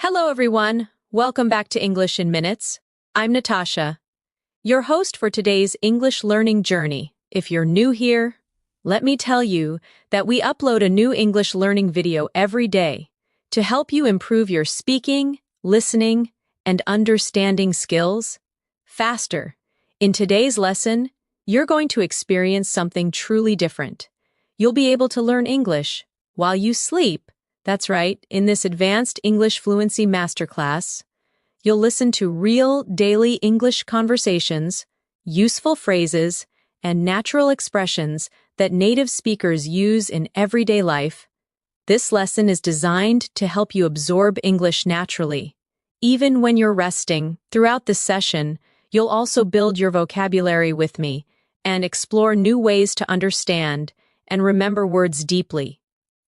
Hello, everyone. Welcome back to English in Minutes. I'm Natasha, your host for today's English learning journey. If you're new here, let me tell you that we upload a new English learning video every day to help you improve your speaking, listening, and understanding skills faster. In today's lesson, you're going to experience something truly different. You'll be able to learn English while you sleep. That's right, in this Advanced English Fluency Masterclass, you'll listen to real daily English conversations, useful phrases, and natural expressions that native speakers use in everyday life. This lesson is designed to help you absorb English naturally. Even when you're resting, throughout this session, you'll also build your vocabulary with me and explore new ways to understand and remember words deeply.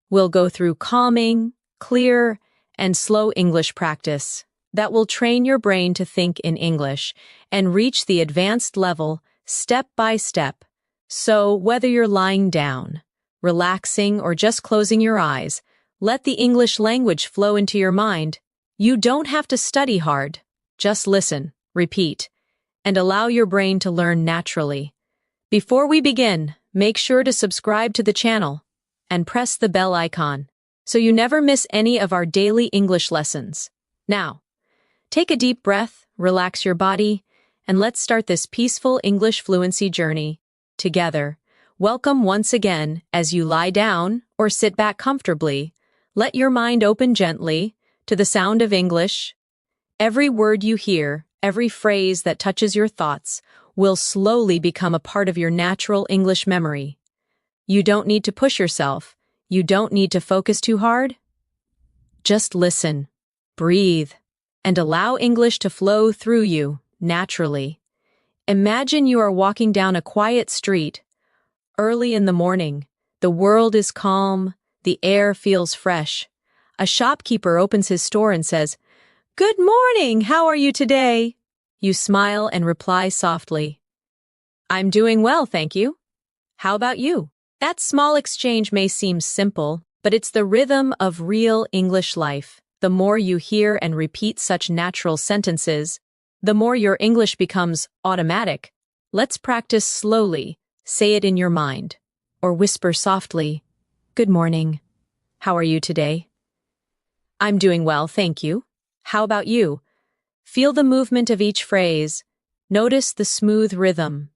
We'll go through calming, clear, and slow English practice that will train your brain to think in English and reach the advanced level step by step. So, whether you're lying down, relaxing, or just closing your eyes, let the English language flow into your mind. You don't have to study hard. Just listen, repeat, and allow your brain to learn naturally. Before we begin, make sure to subscribe to the channel and press the bell icon so you never miss any of our daily English lessons. Now, take a deep breath, relax your body, and let's start this peaceful English fluency journey together. Welcome once again. As you lie down or sit back comfortably, let your mind open gently to the sound of English. Every word you hear, every phrase that touches your thoughts, will slowly become a part of your natural English memory. You don't need to push yourself. You don't need to focus too hard. Just listen, breathe, and allow English to flow through you naturally. Imagine you are walking down a quiet street. Early in the morning, the world is calm, the air feels fresh. A shopkeeper opens his store and says, "Good morning, how are you today?" You smile and reply softly, "I'm doing well, thank you. How about you?" That small exchange may seem simple, but it's the rhythm of real English life. The more you hear and repeat such natural sentences, the more your English becomes automatic. Let's practice slowly. Say it in your mind, or whisper softly, "Good morning. How are you today?" "I'm doing well, thank you. How about you?" Feel the movement of each phrase. Notice the smooth rhythm.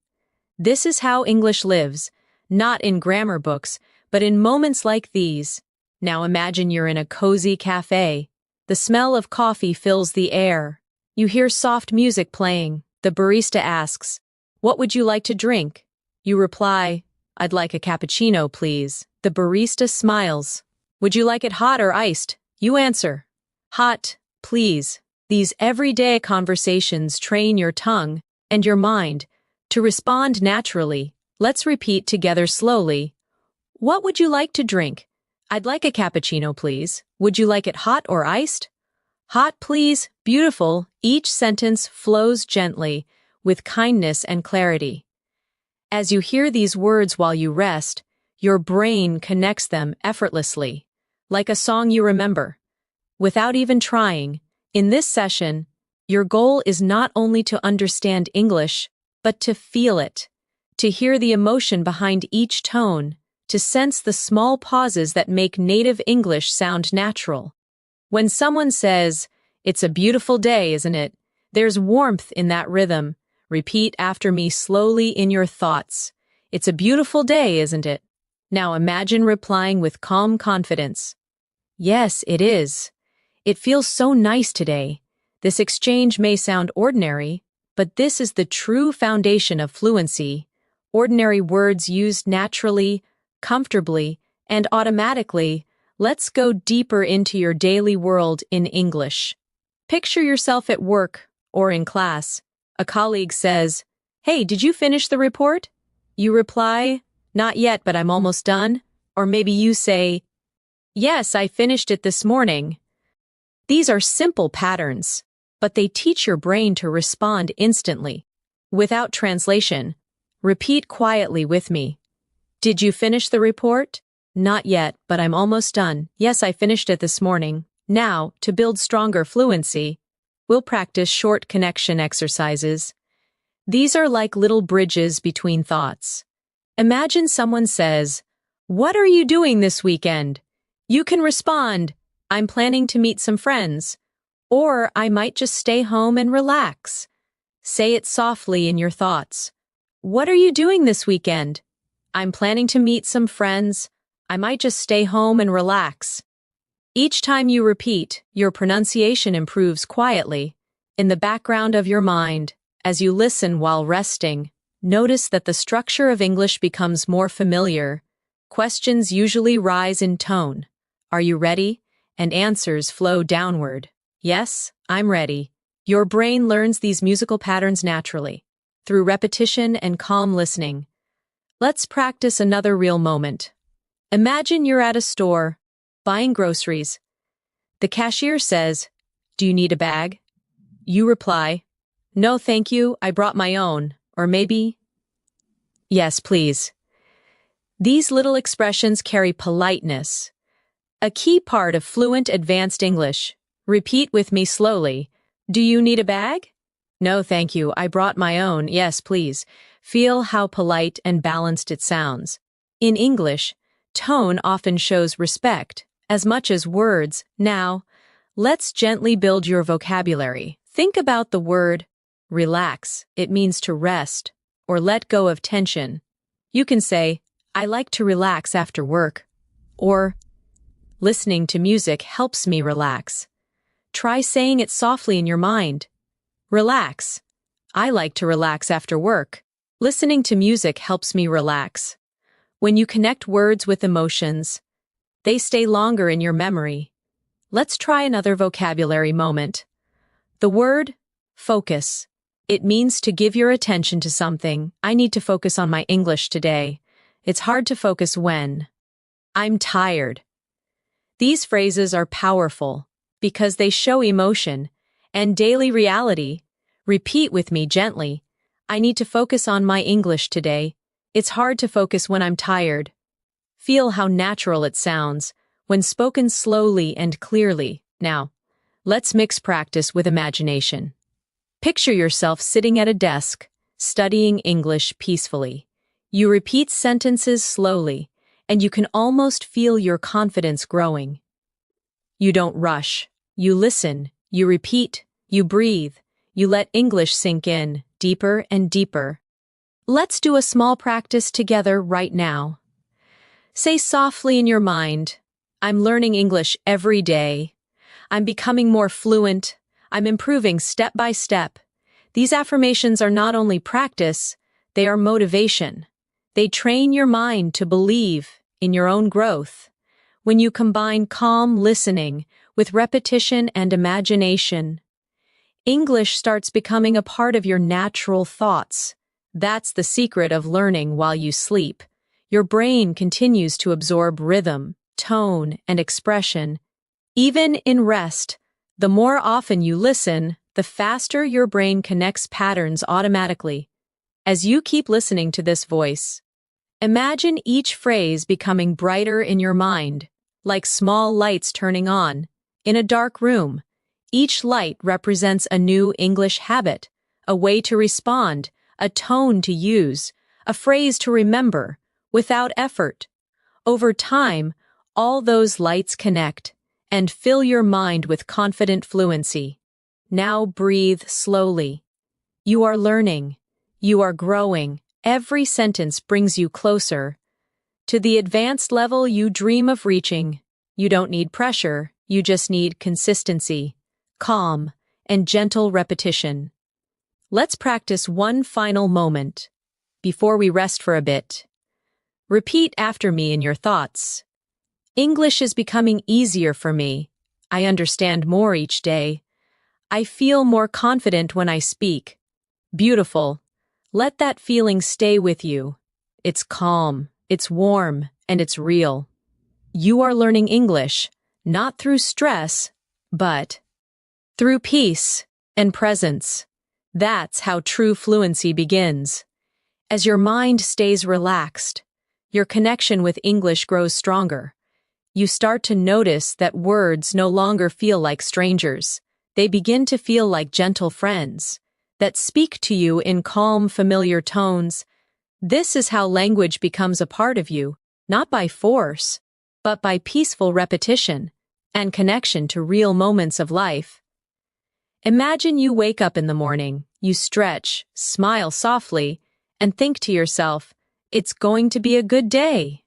This is how English lives. Not in grammar books, but in moments like these. Now imagine you're in a cozy cafe. The smell of coffee fills the air. You hear soft music playing. The barista asks, "What would you like to drink?" You reply, "I'd like a cappuccino, please." The barista smiles. "Would you like it hot or iced?" You answer, "Hot, please." These everyday conversations train your tongue and your mind to respond naturally. Let's repeat together slowly. "What would you like to drink?" "I'd like a cappuccino, please." "Would you like it hot or iced?" "Hot, please." Beautiful. Each sentence flows gently, with kindness and clarity. As you hear these words while you rest, your brain connects them effortlessly, like a song you remember. Without even trying, in this session, your goal is not only to understand English, but to feel it. To hear the emotion behind each tone, to sense the small pauses that make native English sound natural. When someone says, "It's a beautiful day, isn't it?" there's warmth in that rhythm. Repeat after me slowly in your thoughts. "It's a beautiful day, isn't it?" Now imagine replying with calm confidence. "Yes, it is. It feels so nice today." This exchange may sound ordinary, but this is the true foundation of fluency. Ordinary words used naturally, comfortably, and automatically. Let's go deeper into your daily world in English. Picture yourself at work or in class. A colleague says, "Hey, did you finish the report?" You reply, "Not yet, but I'm almost done." Or maybe you say, "Yes, I finished it this morning." These are simple patterns, but they teach your brain to respond instantly. Without translation, repeat quietly with me. "Did you finish the report?" "Not yet, but I'm almost done." "Yes, I finished it this morning." Now, to build stronger fluency, we'll practice short connection exercises. These are like little bridges between thoughts. Imagine someone says, "What are you doing this weekend?" You can respond, "I'm planning to meet some friends," or "I might just stay home and relax." Say it softly in your thoughts. "What are you doing this weekend?" "I'm planning to meet some friends. I might just stay home and relax." Each time you repeat, your pronunciation improves quietly, in the background of your mind. As you listen while resting, notice that the structure of English becomes more familiar. Questions usually rise in tone. "Are you ready?" And answers flow downward. "Yes, I'm ready." Your brain learns these musical patterns naturally, through repetition and calm listening. Let's practice another real moment. Imagine you're at a store, buying groceries. The cashier says, "Do you need a bag?" You reply, "No, thank you, I brought my own." Or maybe, "Yes, please." These little expressions carry politeness. A key part of fluent advanced English. Repeat with me slowly. "Do you need a bag?" "No, thank you, I brought my own." "Yes, please." Feel how polite and balanced it sounds. In English, tone often shows respect, as much as words. Now, let's gently build your vocabulary. Think about the word relax. It means to rest or let go of tension. You can say, "I like to relax after work," or "Listening to music helps me relax." Try saying it softly in your mind. Relax. "I like to relax after work." Listening to music helps me relax. When you connect words with emotions, they stay longer in your memory. Let's try another vocabulary moment. The word focus. It means to give your attention to something. "I need to focus on my English today. It's hard to focus when I'm tired." These phrases are powerful because they show emotion and daily reality. Repeat with me gently. "I need to focus on my English today. It's hard to focus when I'm tired." Feel how natural it sounds when spoken slowly and clearly. Now, let's mix practice with imagination. Picture yourself sitting at a desk, studying English peacefully. You repeat sentences slowly, and you can almost feel your confidence growing. You don't rush. You listen, you repeat, you breathe, you let English sink in, deeper and deeper. Let's do a small practice together right now. Say softly in your mind, "I'm learning English every day. I'm becoming more fluent. I'm improving step by step." These affirmations are not only practice, they are motivation. They train your mind to believe in your own growth. When you combine calm listening with repetition and imagination, English starts becoming a part of your natural thoughts. That's the secret of learning while you sleep. Your brain continues to absorb rhythm, tone, and expression. Even in rest, the more often you listen, the faster your brain connects patterns automatically. As you keep listening to this voice, imagine each phrase becoming brighter in your mind, like small lights turning on. In a dark room, each light represents a new English habit, a way to respond, a tone to use, a phrase to remember, without effort. Over time, all those lights connect and fill your mind with confident fluency. Now breathe slowly. You are learning. You are growing. Every sentence brings you closer to the advanced level you dream of reaching. You don't need pressure. You just need consistency, calm, and gentle repetition. Let's practice one final moment before we rest for a bit. Repeat after me in your thoughts. "English is becoming easier for me. I understand more each day. I feel more confident when I speak." Beautiful. Let that feeling stay with you. It's calm, it's warm, and it's real. You are learning English, not through stress, but through peace and presence. That's how true fluency begins. As your mind stays relaxed, your connection with English grows stronger. you start to notice that words no longer feel like strangers. They begin to feel like gentle friends that speak to you in calm, familiar tones. This is how language becomes a part of you, not by force, but by peaceful repetition and connection to real moments of life. Imagine you wake up in the morning, you stretch, smile softly, and think to yourself, "It's going to be a good day."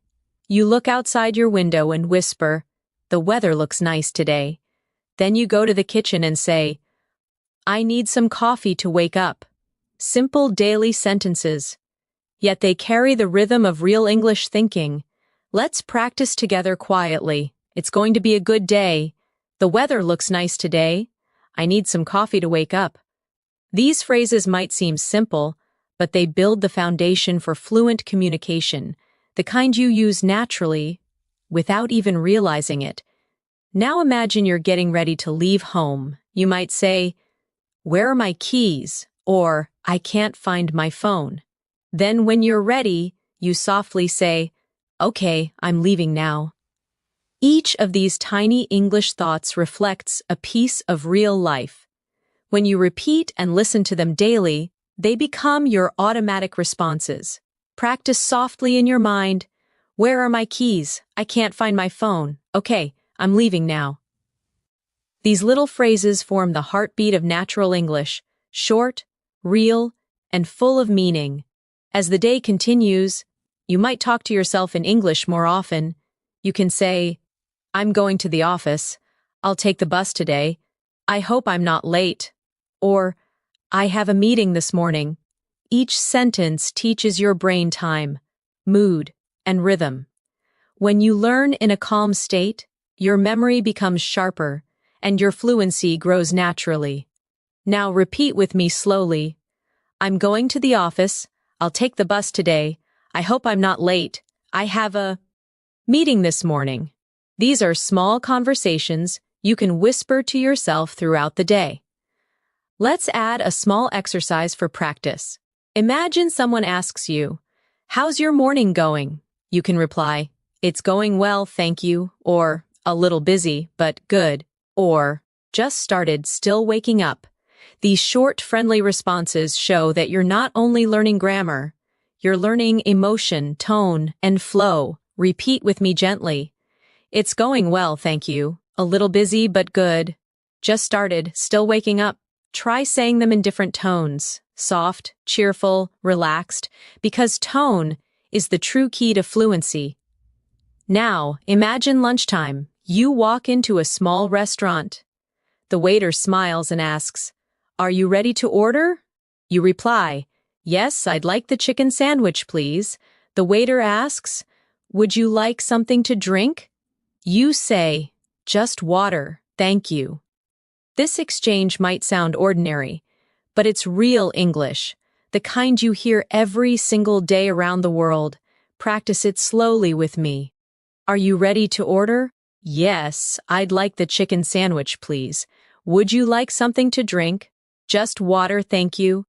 You look outside your window and whisper, "The weather looks nice today." Then you go to the kitchen and say, "I need some coffee to wake up." Simple daily sentences, yet they carry the rhythm of real English thinking. Let's practice together quietly. It's going to be a good day. The weather looks nice today. I need some coffee to wake up. These phrases might seem simple, but they build the foundation for fluent communication, the kind you use naturally without even realizing it. Now imagine you're getting ready to leave home. You might say, "Where are my keys?" or "I can't find my phone." Then when you're ready, you softly say, "Okay, I'm leaving now." Each of these tiny English thoughts reflects a piece of real life. When you repeat and listen to them daily, they become your automatic responses. Practice softly in your mind. "Where are my keys? I can't find my phone. Okay, I'm leaving now." These little phrases form the heartbeat of natural English, short, real, and full of meaning. As the day continues, you might talk to yourself in English more often. You can say, "I'm going to the office. I'll take the bus today. I hope I'm not late." Or, "I have a meeting this morning." Each sentence teaches your brain time, mood, and rhythm. When you learn in a calm state, your memory becomes sharper, and your fluency grows naturally. Now repeat with me slowly. "I'm going to the office. I'll take the bus today. I hope I'm not late. I have a meeting this morning." These are small conversations you can whisper to yourself throughout the day. Let's add a small exercise for practice. Imagine someone asks you, "How's your morning going?" You can reply, "It's going well, thank you," or "A little busy, but good," or "Just started, still waking up." These short, friendly responses show that you're not only learning grammar, you're learning emotion, tone, and flow. Repeat with me gently. "It's going well, thank you. A little busy, but good. Just started, still waking up." Try saying them in different tones, soft, cheerful, relaxed, because tone is the true key to fluency. Now, imagine lunchtime. You walk into a small restaurant. The waiter smiles and asks, "Are you ready to order?" You reply, "Yes, I'd like the chicken sandwich, please." The waiter asks, "Would you like something to drink?" You say, "Just water, thank you." This exchange might sound ordinary, but it's real English, the kind you hear every single day around the world. Practice it slowly with me. "Are you ready to order?" "Yes, I'd like the chicken sandwich, please." "Would you like something to drink?" "Just water, thank you."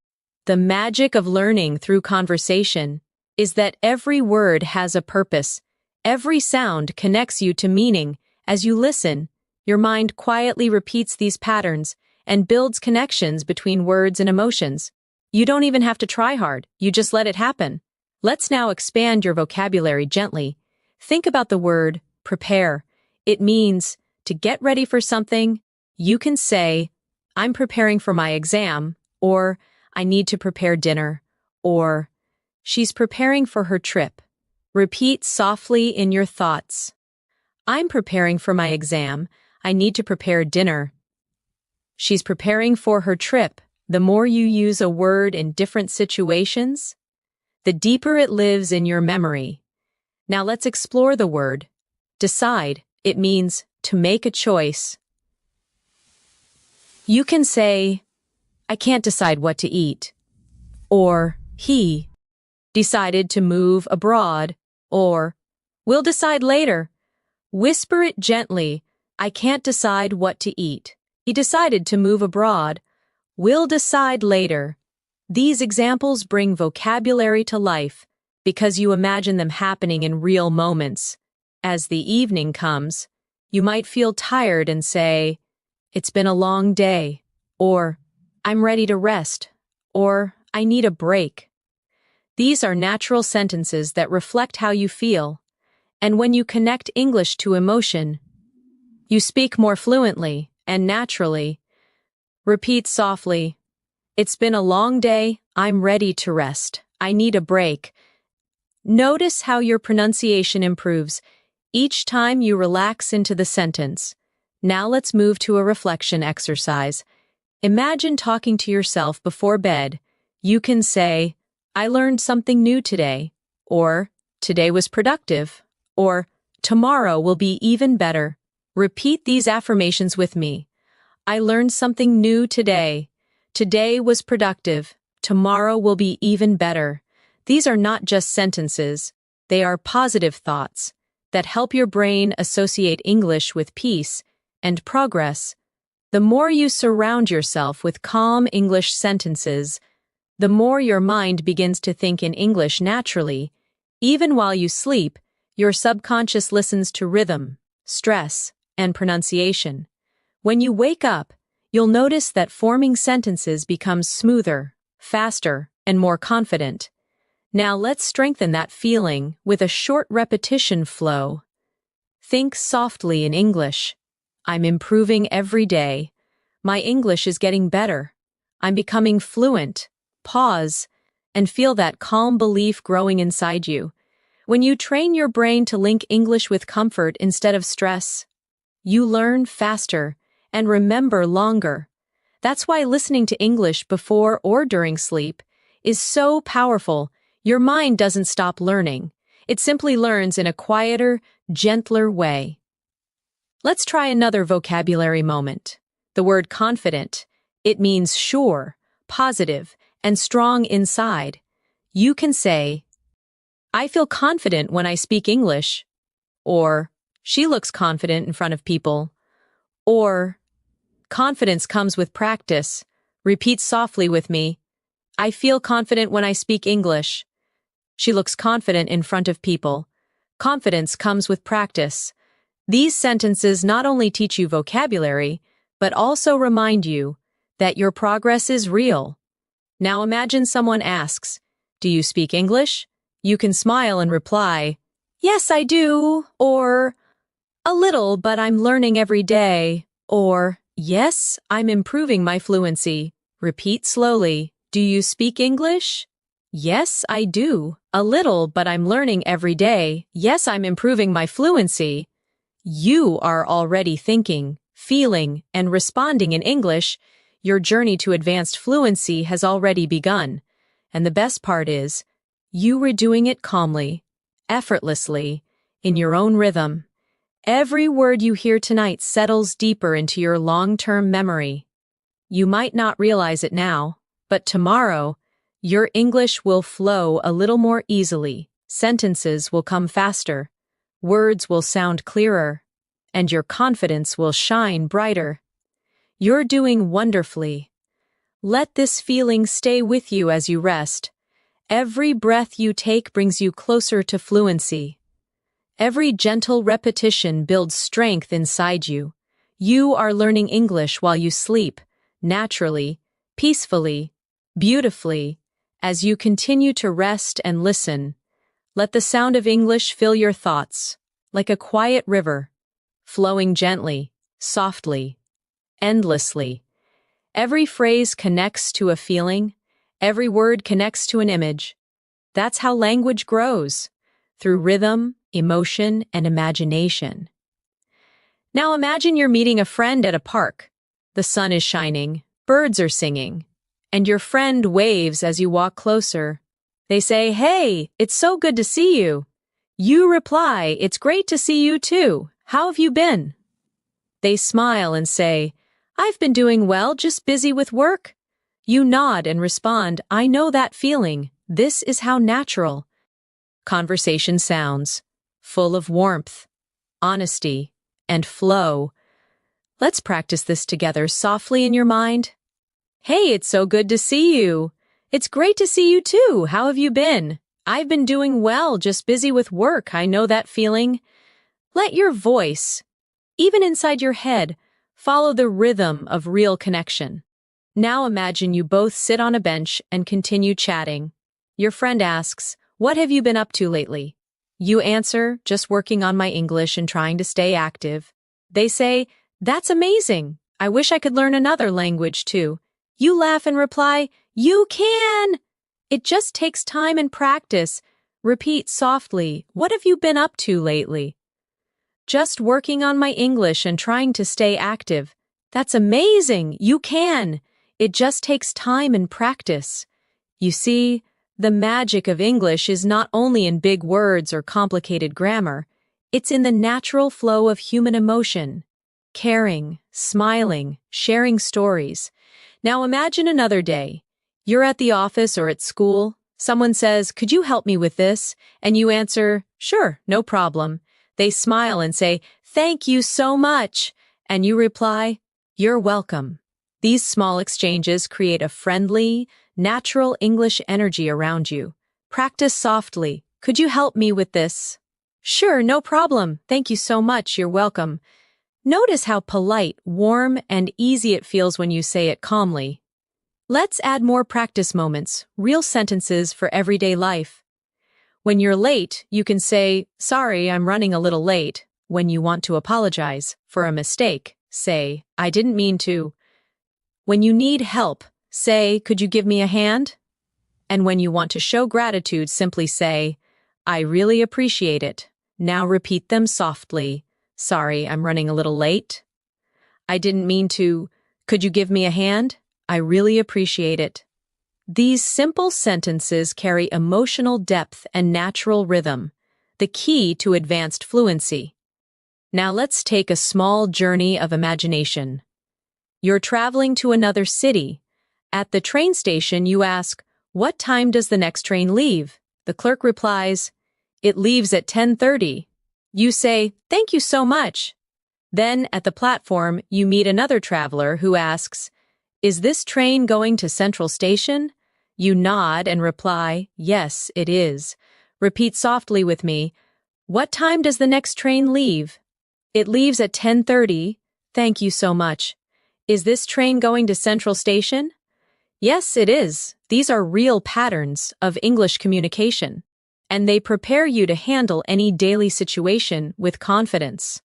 The magic of learning through conversation is that every word has a purpose. Every sound connects you to meaning. As you listen, your mind quietly repeats these patterns and builds connections between words and emotions. You don't even have to try hard, you just let it happen. Let's now expand your vocabulary gently. Think about the word prepare. It means to get ready for something. You can say, "I'm preparing for my exam," or "I need to prepare dinner," or "She's preparing for her trip." Repeat softly in your thoughts. "I'm preparing for my exam. I need to prepare dinner." She's preparing for her trip. The more you use a word in different situations, the deeper it lives in your memory. Now let's explore the word decide. It means to make a choice. You can say, "I can't decide what to eat," or "He decided to move abroad," or "We'll decide later." Whisper it gently. "I can't decide what to eat. He decided to move abroad. We'll decide later." These examples bring vocabulary to life because you imagine them happening in real moments. As the evening comes, you might feel tired and say, "It's been a long day," or "I'm ready to rest," or "I need a break." These are natural sentences that reflect how you feel, and when you connect English to emotion, you speak more fluently and naturally. Repeat softly, "It's been a long day, I'm ready to rest, I need a break." Notice how your pronunciation improves each time you relax into the sentence. Now let's move to a reflection exercise. Imagine talking to yourself before bed. You can say, "I learned something new today," or "Today was productive," or "Tomorrow will be even better." Repeat these affirmations with me. I learned something new today. Today was productive. Tomorrow will be even better. These are not just sentences. They are positive thoughts that help your brain associate English with peace and progress. The more you surround yourself with calm English sentences, the more your mind begins to think in English naturally. Even while you sleep, your subconscious listens to rhythm, stress, and pronunciation. When you wake up, you'll notice that forming sentences becomes smoother, faster, and more confident. Now let's strengthen that feeling with a short repetition flow. Think softly in English. I'm improving every day. My English is getting better. I'm becoming fluent. Pause, and feel that calm belief growing inside you. When you train your brain to link English with comfort instead of stress, you learn faster and remember longer. That's why listening to English before or during sleep is so powerful. Your mind doesn't stop learning. It simply learns in a quieter, gentler way. Let's try another vocabulary moment. The word confident. It means sure, positive, and strong inside. You can say, "I feel confident when I speak English," or "She looks confident in front of people," or "Confidence comes with practice." Repeat softly with me. I feel confident when I speak English. She looks confident in front of people. Confidence comes with practice. These sentences not only teach you vocabulary, but also remind you that your progress is real. Now imagine someone asks, "Do you speak English?" You can smile and reply, "Yes, I do," or "A little, but I'm learning every day," or "Yes, I'm improving my fluency." Repeat slowly. Do you speak English? Yes, I do. A little, but I'm learning every day. Yes, I'm improving my fluency. You are already thinking, feeling, and responding in English. Your journey to advanced fluency has already begun. And the best part is, you were doing it calmly, effortlessly, in your own rhythm. Every word you hear tonight settles deeper into your long-term memory. You might not realize it now, but tomorrow, your English will flow a little more easily, sentences will come faster, words will sound clearer, and your confidence will shine brighter. You're doing wonderfully. Let this feeling stay with you as you rest. Every breath you take brings you closer to fluency. Every gentle repetition builds strength inside you. You are learning English while you sleep, naturally, peacefully, beautifully. As you continue to rest and listen, let the sound of English fill your thoughts, like a quiet river, flowing gently, softly, endlessly. Every phrase connects to a feeling, every word connects to an image. That's how language grows, through rhythm, emotion, and imagination. Now imagine you're meeting a friend at a park. The sun is shining, birds are singing, and your friend waves as you walk closer. They say, "Hey, it's so good to see you." You reply, "It's great to see you too. How have you been?" They smile and say, "I've been doing well, just busy with work." You nod and respond, "I know that feeling. This is how natural conversation sounds, full of warmth, honesty, and flow. Let's practice this together softly in your mind. "Hey, it's so good to see you. It's great to see you too. How have you been?" "I've been doing well, just busy with work. I know that feeling." Let your voice, even inside your head, follow the rhythm of real connection. Now imagine you both sit on a bench and continue chatting. Your friend asks, "What have you been up to lately?" You answer, "Just working on my English and trying to stay active." They say, "That's amazing. I wish I could learn another language too." You laugh and reply, "You can! It just takes time and practice." Repeat softly, "What have you been up to lately?" "Just working on my English and trying to stay active." "That's amazing. You can. It just takes time and practice." You see, the magic of English is not only in big words or complicated grammar, it's in the natural flow of human emotion. Caring, smiling, sharing stories. Now imagine another day. You're at the office or at school. Someone says, "Could you help me with this?" And you answer, "Sure, no problem." They smile and say, "Thank you so much." And you reply, "You're welcome." These small exchanges create a friendly, natural English energy around you. Practice softly. "Could you help me with this?" "Sure, no problem. Thank you so much. You're welcome." Notice how polite, warm, and easy it feels when you say it calmly. Let's add more practice moments, real sentences for everyday life. When you're late, you can say, "Sorry, I'm running a little late." When you want to apologize for a mistake, say, "I didn't mean to." When you need help, say, "Could you give me a hand?" And when you want to show gratitude, simply say, "I really appreciate it." Now repeat them softly. "Sorry, I'm running a little late." "I didn't mean to." "Could you give me a hand?" "I really appreciate it." These simple sentences carry emotional depth and natural rhythm, the key to advanced fluency. Now let's take a small journey of imagination. You're traveling to another city. At the train station, you ask, "What time does the next train leave?" The clerk replies, "It leaves at 10:30. You say, "Thank you so much." Then, at the platform, you meet another traveler who asks, "Is this train going to Central Station?" You nod and reply, "Yes, it is." Repeat softly with me, "What time does the next train leave?" "It leaves at 10:30. Thank you so much." "Is this train going to Central Station?" "Yes, it is." These are real patterns of English communication, and they prepare you to handle any daily situation with confidence.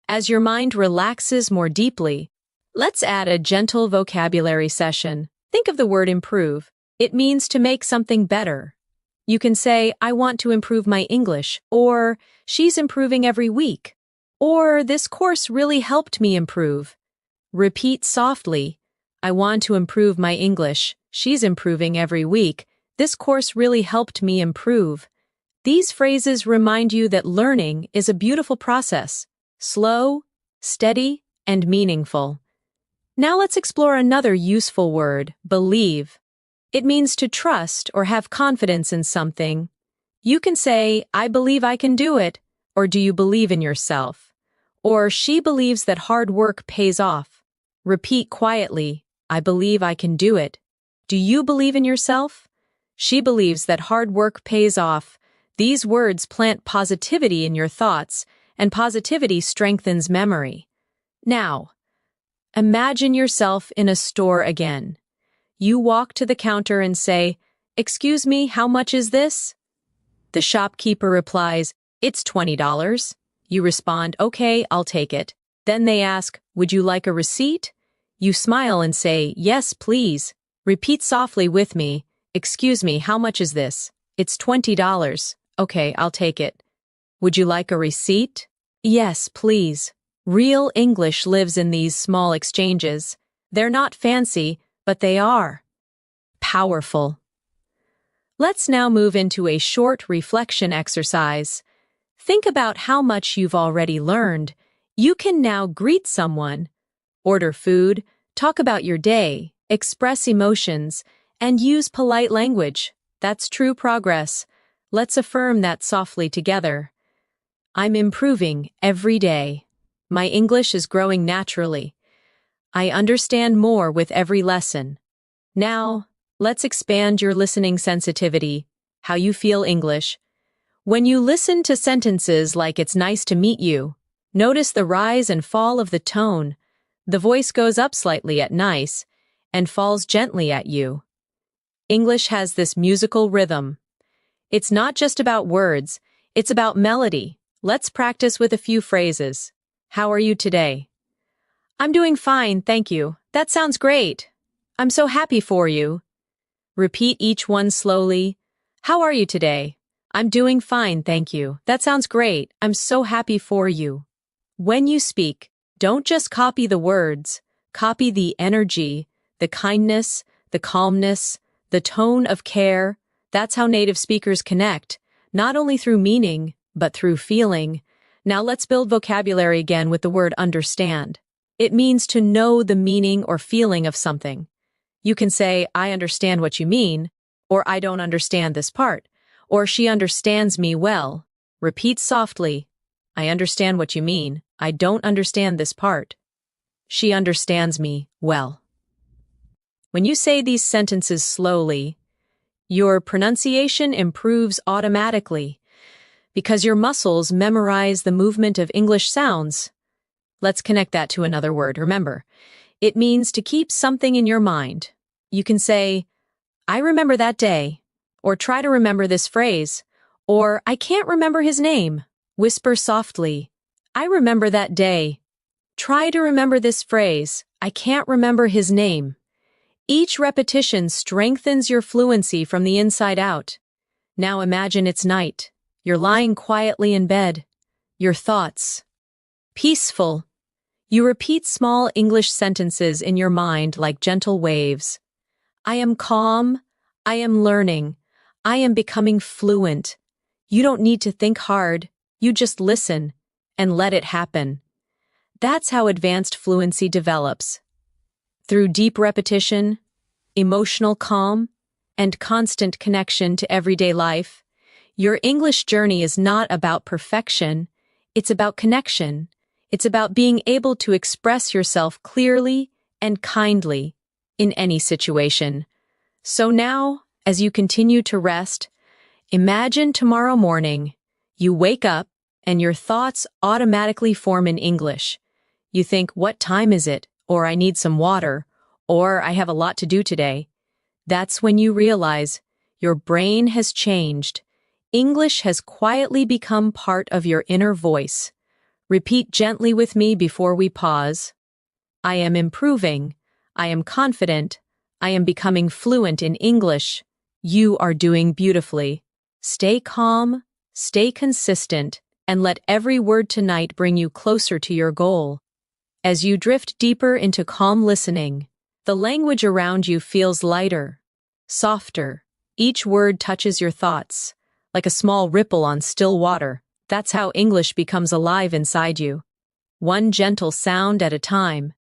As your mind relaxes more deeply, let's add a gentle vocabulary session. Think of the word improve. It means to make something better. You can say, "I want to improve my English," or "She's improving every week," or "This course really helped me improve." Repeat softly, "I want to improve my English. She's improving every week. This course really helped me improve." These phrases remind you that learning is a beautiful process, slow, steady, and meaningful. Now let's explore another useful word, believe. It means to trust or have confidence in something. You can say, "I believe I can do it," or "Do you believe in yourself?" Or "She believes that hard work pays off." Repeat quietly, "I believe I can do it." "Do you believe in yourself?" "She believes that hard work pays off." These words plant positivity in your thoughts, and positivity strengthens memory. Now, imagine yourself in a store again. You walk to the counter and say, "Excuse me, how much is this?" The shopkeeper replies, "It's $20. You respond, "Okay, I'll take it." Then they ask, "Would you like a receipt?" You smile and say, "Yes, please." Repeat softly with me, "Excuse me, how much is this?" "It's $20. Okay, I'll take it." "Would you like a receipt?" "Yes, please." Real English lives in these small exchanges. They're not fancy, but they are powerful. Let's now move into a short reflection exercise. Think about how much you've already learned. You can now greet someone, order food, talk about your day, express emotions, and use polite language. That's true progress. Let's affirm that softly together. I'm improving every day. My English is growing naturally. I understand more with every lesson. Now, let's expand your listening sensitivity, how you feel English. When you listen to sentences like "It's nice to meet you," Notice the rise and fall of the tone. The voice goes up slightly at nice and falls gently at you. English has this musical rhythm. It's not just about words, it's about melody. Let's practice with a few phrases. How are you today? I'm doing fine, thank you. That sounds great. I'm so happy for you. Repeat each one slowly. How are you today? I'm doing fine, thank you. That sounds great. I'm so happy for you. When you speak, don't just copy the words, copy the energy, the kindness, the calmness, the tone of care. That's how native speakers connect, not only through meaning, but through feeling. Now let's build vocabulary again with the word understand. It means to know the meaning or feeling of something. You can say, I understand what you mean, or I don't understand this part, or she understands me well. Repeat softly. I understand what you mean. I don't understand this part. She understands me well. When you say these sentences slowly, your pronunciation improves automatically because your muscles memorize the movement of English sounds. Let's connect that to another word. Remember, it means to keep something in your mind. You can say, I remember that day, or try to remember this phrase, or I can't remember his name. Whisper softly, I remember that day. Try to remember this phrase, I can't remember his name. Each repetition strengthens your fluency from the inside out. Now imagine it's night. You're lying quietly in bed. Your thoughts. Peaceful. You repeat small English sentences in your mind like gentle waves. I am calm. I am learning. I am becoming fluent. You don't need to think hard. You just listen and let it happen. That's how advanced fluency develops. Through deep repetition, emotional calm, and constant connection to everyday life, your English journey is not about perfection, it's about connection. It's about being able to express yourself clearly and kindly in any situation. So now, as you continue to rest, imagine tomorrow morning, you wake up and your thoughts automatically form in English. You think, what time is it? Or I need some water. Or I have a lot to do today. That's when you realize your brain has changed. English has quietly become part of your inner voice. Repeat gently with me before we pause. I am improving. I am confident. I am becoming fluent in English. You are doing beautifully. Stay calm, stay consistent, and let every word tonight bring you closer to your goal. As you drift deeper into calm listening, the language around you feels lighter, softer. Each word touches your thoughts, like a small ripple on still water. That's how English becomes alive inside you. One gentle sound at a time.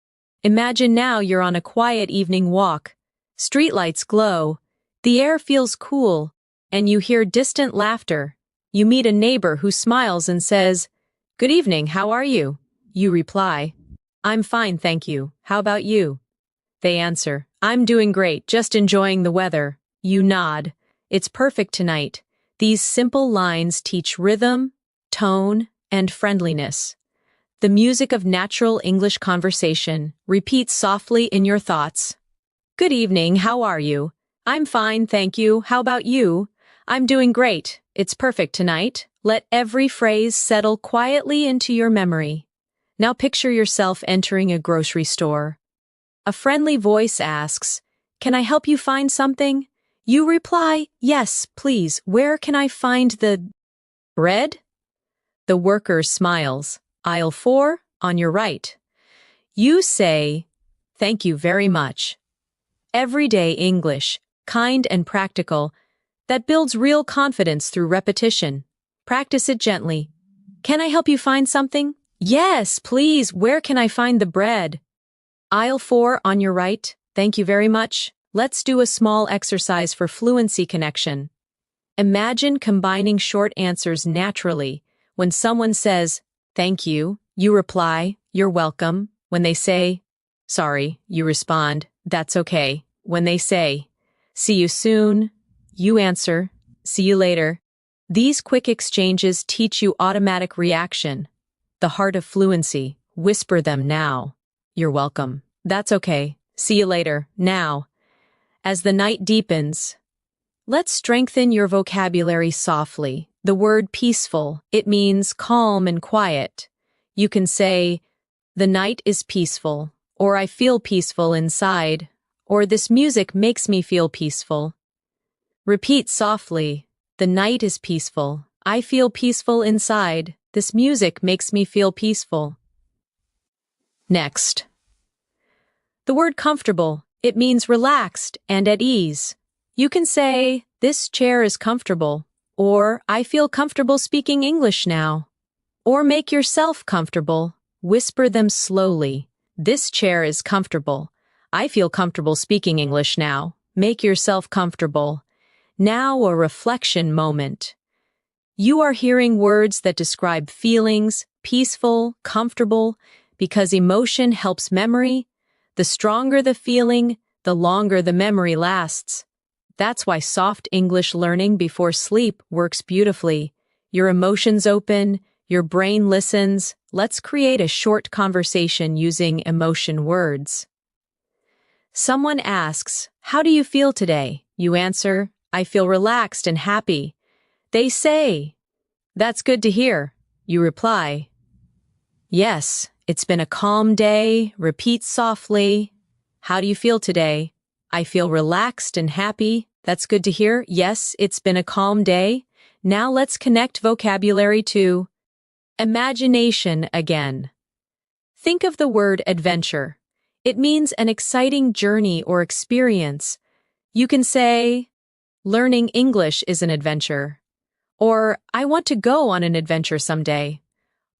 Imagine now you're on a quiet evening walk. Streetlights glow, the air feels cool, and you hear distant laughter. You meet a neighbor who smiles and says, Good evening, how are you? You reply, I'm fine, thank you. How about you? They answer, I'm doing great, just enjoying the weather. You nod. It's perfect tonight. These simple lines teach rhythm, tone, and friendliness. The music of natural English conversation. Repeat softly in your thoughts. Good evening, how are you? I'm fine, thank you. How about you? I'm doing great. It's perfect tonight. Let every phrase settle quietly into your memory. Now picture yourself entering a grocery store. A friendly voice asks, Can I help you find something? You reply, Yes, please. Where can I find the bread? The worker smiles. Aisle 4, on your right. You say, Thank you very much. Everyday English, kind and practical, that builds real confidence through repetition. Practice it gently. Can I help you find something? Yes, please. Where can I find the bread? Aisle 4, on your right. Thank you very much. Let's do a small exercise for fluency connection. Imagine combining short answers naturally. When someone says, Thank you, you reply, You're welcome. When they say, Sorry, you respond, That's okay. When they say, See you soon, you answer, See you later. These quick exchanges teach you automatic reaction. The heart of fluency. Whisper them now. You're welcome. That's okay. See you later. Now, as the night deepens, let's strengthen your vocabulary softly. The word peaceful, it means calm and quiet. You can say, the night is peaceful, or I feel peaceful inside, or this music makes me feel peaceful. Repeat softly, the night is peaceful. I feel peaceful inside. This music makes me feel peaceful. Next. The word comfortable, it means relaxed and at ease. You can say, this chair is comfortable, or I feel comfortable speaking English now. Or make yourself comfortable. Whisper them slowly. This chair is comfortable. I feel comfortable speaking English now. Make yourself comfortable. Now a reflection moment. You are hearing words that describe feelings, peaceful, comfortable, because emotion helps memory. The stronger the feeling, the longer the memory lasts. That's why soft English learning before sleep works beautifully. Your emotions open, your brain listens. Let's create a short conversation using emotion words. Someone asks, how do you feel today? You answer, I feel relaxed and happy. They say, that's good to hear. You reply, yes, it's been a calm day. Repeat softly, how do you feel today? I feel relaxed and happy. That's good to hear. Yes, it's been a calm day. Now let's connect vocabulary to imagination again. Think of the word adventure. It means an exciting journey or experience. You can say, learning English is an adventure. Or, I want to go on an adventure someday.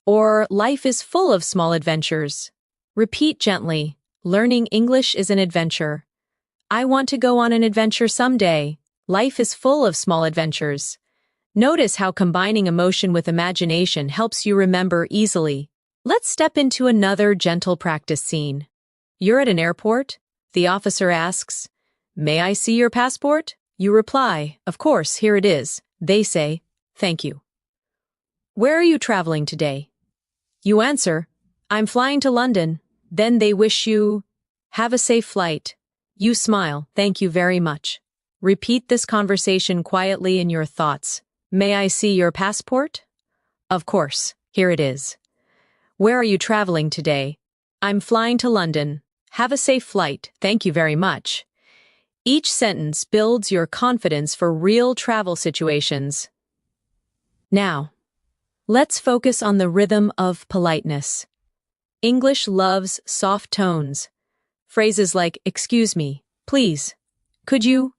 Or, life is full of small adventures. Repeat gently, learning English is an adventure. I want to go on an adventure someday. Life is full of small adventures. Notice how combining emotion with imagination helps you remember easily. Let's step into another gentle practice scene. You're at an airport. The officer asks, may I see your passport? You reply, of course, here it is. They say, thank you. Where are you traveling today? You answer, I'm flying to London. Then they wish you, have a safe flight. You smile, thank you very much. Repeat this conversation quietly in your thoughts. May I see your passport? Of course, here it is. Where are you traveling today? I'm flying to London. Have a safe flight, thank you very much. Each sentence builds your confidence for real travel situations. Now, let's focus on the rhythm of politeness. English loves soft tones. Phrases like, excuse me, please, could you,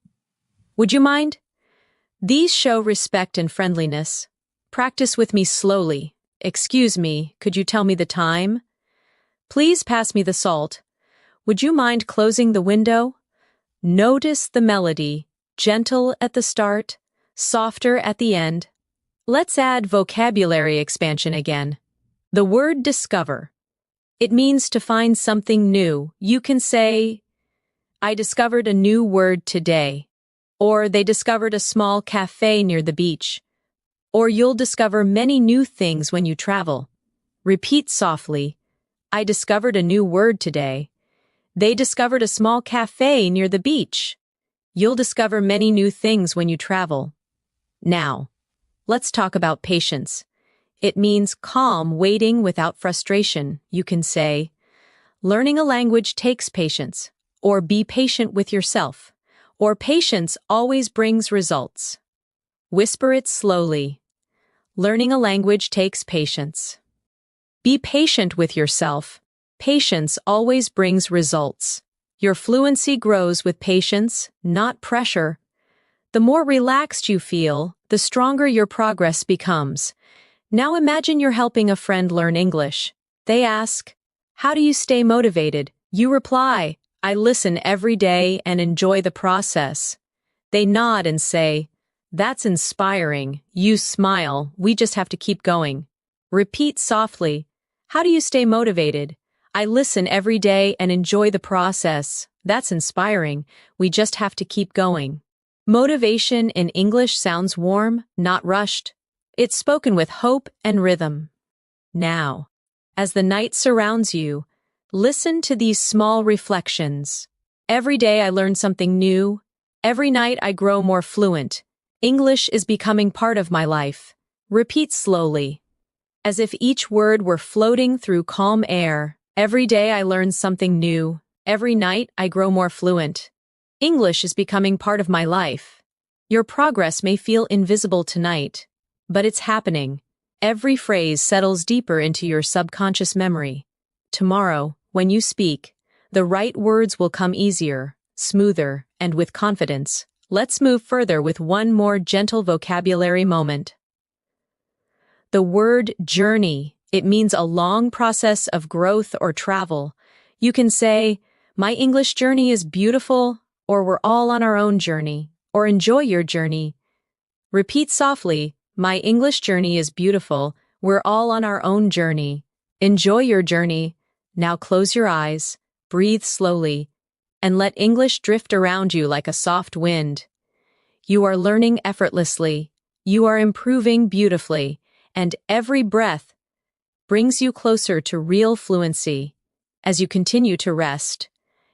would you mind? These show respect and friendliness. Practice with me slowly. Excuse me, could you tell me the time? Please pass me the salt. Would you mind closing the window? Notice the melody, gentle at the start, softer at the end. Let's add vocabulary expansion again. The word discover. It means to find something new. You can say, I discovered a new word today. Or they discovered a small cafe near the beach. Or you'll discover many new things when you travel. Repeat softly, I discovered a new word today. They discovered a small cafe near the beach. You'll discover many new things when you travel. Now, let's talk about patience. It means calm waiting without frustration. You can say, learning a language takes patience, or be patient with yourself, or patience always brings results. Whisper it slowly. Learning a language takes patience. Be patient with yourself. Patience always brings results. Your fluency grows with patience, not pressure. The more relaxed you feel, the stronger your progress becomes. Now imagine you're helping a friend learn English. They ask, how do you stay motivated? You reply, I listen every day and enjoy the process. They nod and say, that's inspiring. You smile, we just have to keep going. Repeat softly, how do you stay motivated? I listen every day and enjoy the process. That's inspiring. We just have to keep going. Motivation in English sounds warm, not rushed. It's spoken with hope and rhythm. Now, As the night surrounds you, listen to these small reflections. Every day I learn something new. Every night I grow more fluent. English is becoming part of my life. Repeat slowly, as if each word were floating through calm air. Every day I learn something new. Every night I grow more fluent. English is becoming part of my life. Your progress may feel invisible tonight, but it's happening. Every phrase settles deeper into your subconscious memory. Tomorrow, when you speak, the right words will come easier, smoother, and with confidence. Let's move further with one more gentle vocabulary moment. The word journey. It means a long process of growth or travel. You can say, "My English journey is beautiful," or "We're all on our own journey," or "Enjoy your journey." Repeat softly, "My English journey is beautiful. We're all on our own journey. Enjoy your journey." Now close your eyes, breathe slowly, and let English drift around you like a soft wind. You are learning effortlessly. You are improving beautifully, and every breath brings you closer to real fluency. As you continue to rest,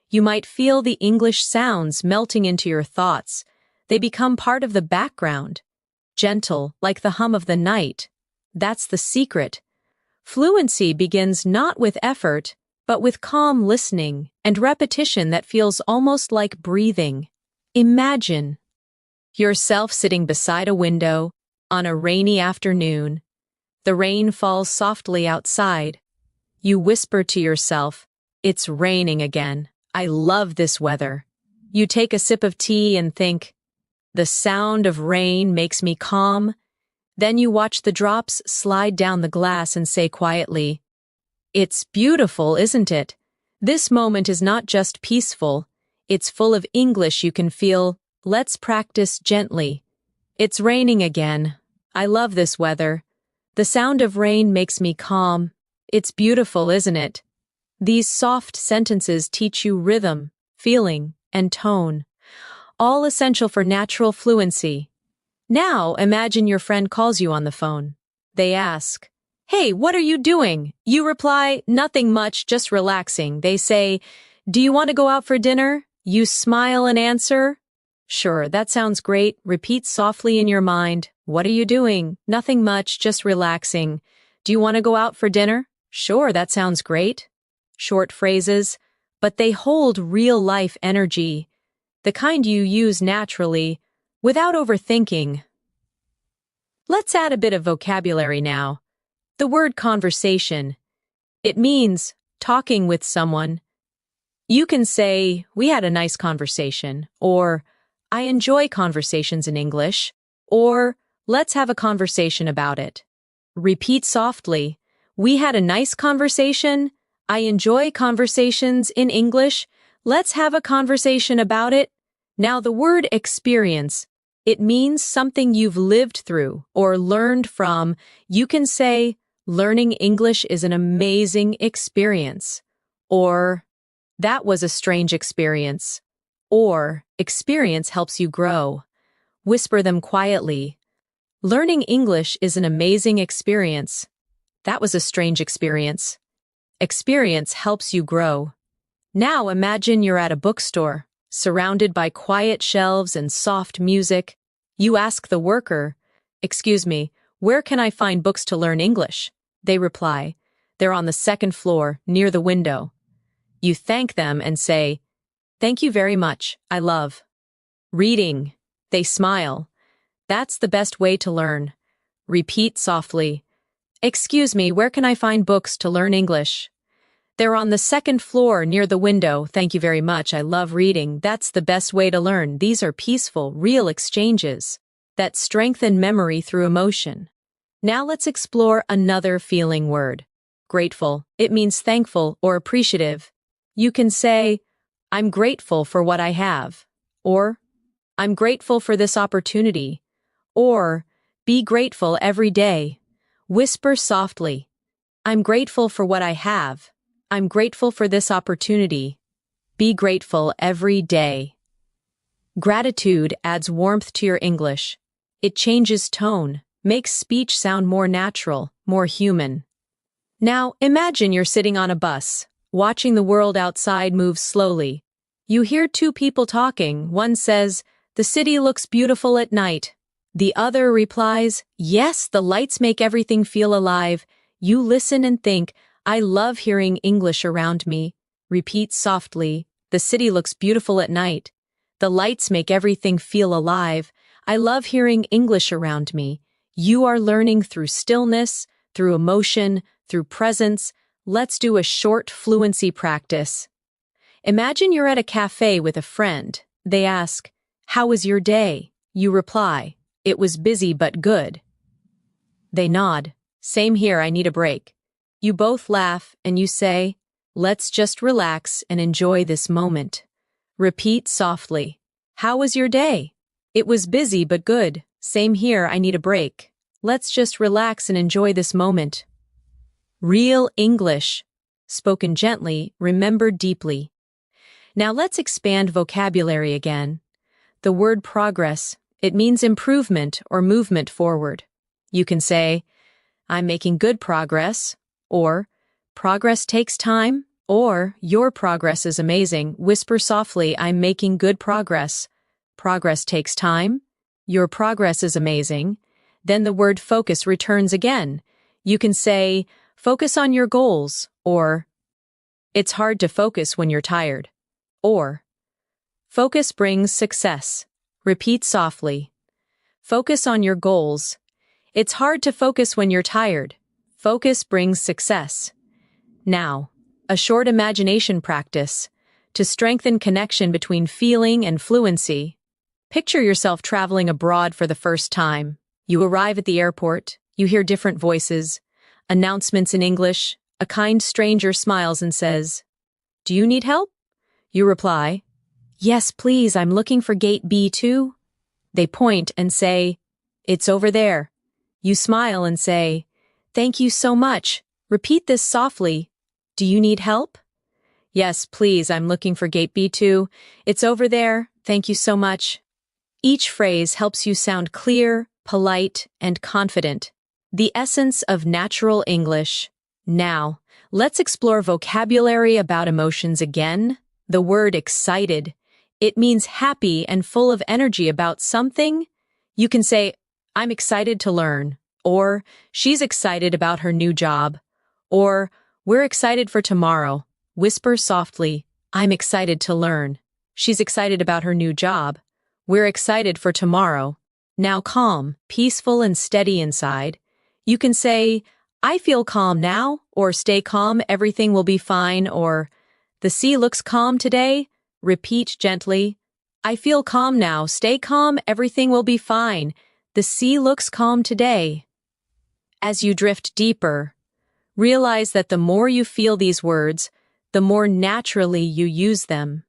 you might feel the English sounds melting into your thoughts. They become part of the background, gentle like the hum of the night. That's the secret. Fluency begins not with effort, but with calm listening and repetition that feels almost like breathing. Imagine yourself sitting beside a window on a rainy afternoon. The rain falls softly outside. You whisper to yourself, "It's raining again. I love this weather." You take a sip of tea and think, "The sound of rain makes me calm." Then you watch the drops slide down the glass and say quietly, "It's beautiful, isn't it?" This moment is not just peaceful, it's full of English you can feel. Let's practice gently. "It's raining again. I love this weather. The sound of rain makes me calm. It's beautiful, isn't it?" These soft sentences teach you rhythm, feeling, and tone, all essential for natural fluency. Now imagine your friend calls you on the phone. They ask, "Hey, what are you doing?" You reply, "Nothing much, just relaxing." They say, "Do you want to go out for dinner?" You smile and answer, "Sure, that sounds great." Repeat softly in your mind, "What are you doing?" "Nothing much, just relaxing." "Do you want to go out for dinner?" "Sure, that sounds great." Short phrases, but they hold real-life energy, the kind you use naturally, without overthinking. Let's add a bit of vocabulary now. The word conversation. It means talking with someone. You can say, "We had a nice conversation," or "I enjoy conversations in English," or "Let's have a conversation about it." Repeat softly, "We had a nice conversation," "I enjoy conversations in English," "Let's have a conversation about it." Now the word experience. It means something you've lived through or learned from. You can say, "Learning English is an amazing experience," or "That was a strange experience," or "Experience helps you grow." Whisper them quietly. "Learning English is an amazing experience." "That was a strange experience." Experience helps you grow. Now imagine you're at a bookstore, surrounded by quiet shelves and soft music. You ask the worker, "Excuse me, where can I find books to learn English?" They reply, "They're on the second floor, near the window." You thank them and say, "Thank you very much, I love reading." They smile. "That's the best way to learn." Repeat softly, "Excuse me, where can I find books to learn English?" "They're on the second floor near the window. Thank you very much. I love reading. That's the best way to learn." These are peaceful, real exchanges that strengthen memory through emotion. Now let's explore another feeling word. Grateful. It means thankful or appreciative. You can say, "I'm grateful for what I have," or "I'm grateful for this opportunity," or "Be grateful every day." Whisper softly, "I'm grateful for what I have. I'm grateful for this opportunity." Be grateful every day. Gratitude adds warmth to your English. It changes tone, makes speech sound more natural, more human. Now, imagine you're sitting on a bus, watching the world outside move slowly. You hear two people talking. One says, "The city looks beautiful at night." The other replies, "Yes, the lights make everything feel alive." You listen and think, "I love hearing English around me." Repeat softly, "The city looks beautiful at night. The lights make everything feel alive. I love hearing English around me." You are learning through stillness, through emotion, through presence. Let's do a short fluency practice. Imagine you're at a cafe with a friend. They ask, "How was your day?" You reply, "It was busy but good." They nod, "Same here, I need a break." You both laugh and you say, "Let's just relax and enjoy this moment." Repeat softly, "How was your day?" "It was busy but good." "Same here, I need a break." Let's just relax and enjoy this moment. Real English. Spoken gently, remembered deeply. Now let's expand vocabulary again. The word progress, it means improvement or movement forward. You can say, "I'm making good progress," or "Progress takes time," or "Your progress is amazing." Whisper softly, "I'm making good progress." Progress takes time. Your progress is amazing. Then the word focus returns again. You can say, "Focus on your goals," or "It's hard to focus when you're tired," or "Focus brings success." Repeat softly. Focus on your goals. It's hard to focus when you're tired. Focus brings success. Now, a short imagination practice to strengthen connection between feeling and fluency. Picture yourself traveling abroad for the first time. You arrive at the airport, you hear different voices, announcements in English, a kind stranger smiles and says, "Do you need help?" You reply, "Yes, please, I'm looking for gate B2. They point and say, "It's over there." You smile and say, "Thank you so much." Repeat this softly. "Do you need help?" "Yes, please, I'm looking for gate B2. It's over there. Thank you so much." Each phrase helps you sound clear, polite, and confident. The essence of natural English. Now, let's explore vocabulary about emotions again. The word excited. It means happy and full of energy about something. You can say, "I'm excited to learn," or "She's excited about her new job," or "We're excited for tomorrow." Whisper softly, "I'm excited to learn." She's excited about her new job. We're excited for tomorrow. Now calm, peaceful, and steady inside. You can say, "I feel calm now," or "Stay calm, everything will be fine," or "The sea looks calm today." Repeat gently, "I feel calm now, stay calm, everything will be fine. The sea looks calm today." As you drift deeper, realize that the more you feel these words, the more naturally you use them.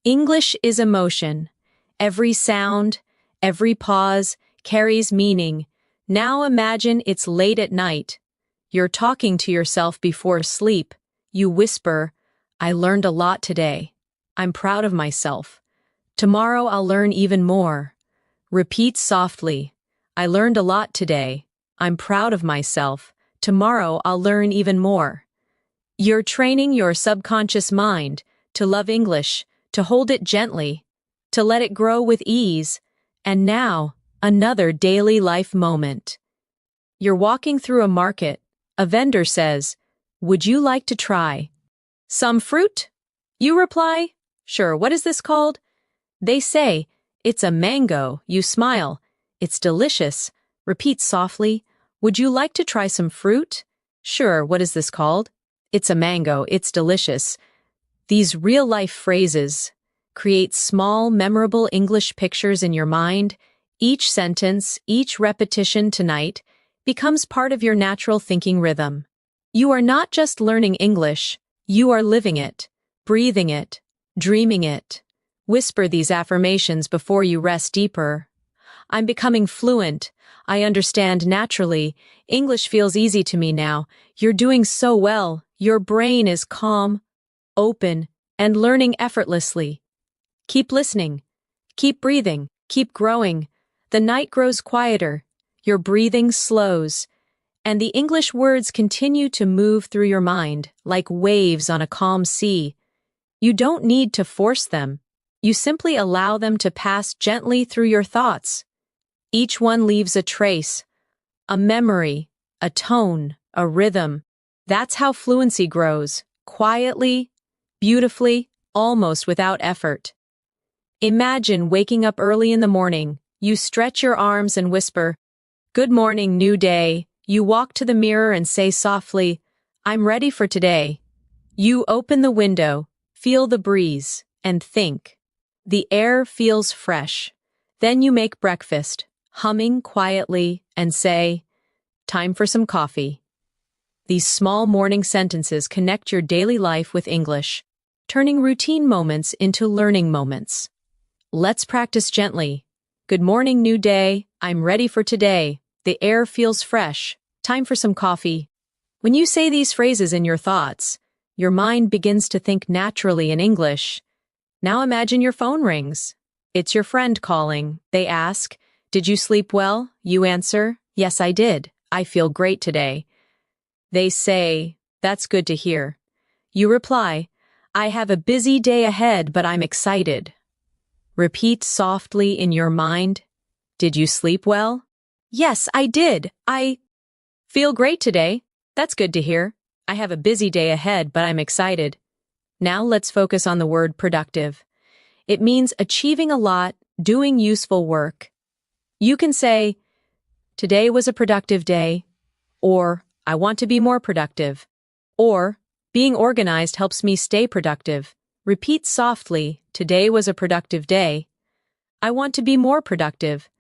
English is emotion. Every sound, every pause carries meaning. Now imagine it's late at night. You're talking to yourself before sleep. You whisper, "I learned a lot today. I'm proud of myself. Tomorrow I'll learn even more." Repeat softly, "I learned a lot today. I'm proud of myself. Tomorrow I'll learn even more." You're training your subconscious mind to love English, to hold it gently, to let it grow with ease. And now, another daily life moment. You're walking through a market. A vendor says, "Would you like to try some fruit?" You reply, "Sure, what is this called?" They say, "It's a mango." You smile, "It's delicious." Repeat softly, "Would you like to try some fruit?" "Sure, what is this called?" "It's a mango. It's delicious." These real-life phrases create small, memorable English pictures in your mind. Each sentence, each repetition tonight becomes part of your natural thinking rhythm. You are not just learning English, you are living it, breathing it, dreaming it. Whisper these affirmations before you rest deeper. "I'm becoming fluent. I understand naturally. English feels easy to me now. You're doing so well. Your brain is calm, open, and learning effortlessly." Keep listening. Keep breathing. Keep growing. The night grows quieter. Your breathing slows. and the English words continue to move through your mind like waves on a calm sea. You don't need to force them. You simply allow them to pass gently through your thoughts. Each one leaves a trace, a memory, a tone, a rhythm. That's how fluency grows, quietly, beautifully, almost without effort. Imagine waking up early in the morning. You stretch your arms and whisper, "Good morning, new day." You walk to the mirror and say softly, "I'm ready for today." You open the window, feel the breeze, and think. The air feels fresh. Then you make breakfast, humming quietly, and say, "Time for some coffee." These small morning sentences connect your daily life with English, turning routine moments into learning moments. Let's practice gently. Good morning, new day. I'm ready for today. The air feels fresh. Time for some coffee. When you say these phrases in your thoughts, your mind begins to think naturally in English. Now imagine your phone rings. It's your friend calling. They ask, "Did you sleep well?" You answer, "Yes, I did. I feel great today." They say, "That's good to hear." You reply, "I have a busy day ahead, but I'm excited." Repeat softly in your mind, "Did you sleep well?" "Yes, I did. I feel great today. That's good to hear. I have a busy day ahead, but I'm excited." Now let's focus on the word productive. It means achieving a lot, doing useful work. You can say, "Today was a productive day," or "I want to be more productive," or "Being organized helps me stay productive." Repeat softly, "Today was a productive day." "I want to be more productive."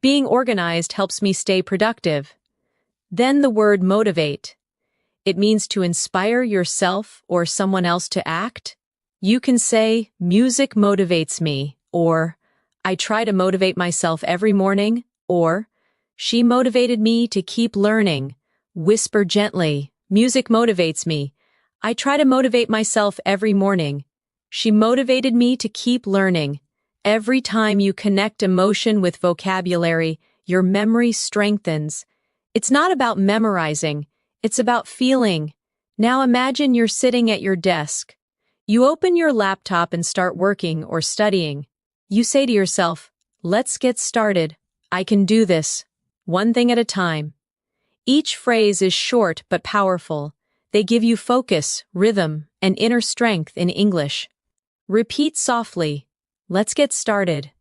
"Being organized helps me stay productive." Then the word motivate. It means to inspire yourself or someone else to act. You can say, "Music motivates me," or "I try to motivate myself every morning," or "She motivated me to keep learning." Whisper gently, "Music motivates me. I try to motivate myself every morning. She motivated me to keep learning." Every time you connect emotion with vocabulary, your memory strengthens. It's not about memorizing, it's about feeling. Now imagine you're sitting at your desk. You open your laptop and start working or studying. You say to yourself, "Let's get started. I can do this. One thing at a time." Each phrase is short but powerful. They give you focus, rhythm, and inner strength in English. Repeat softly, "Let's get started.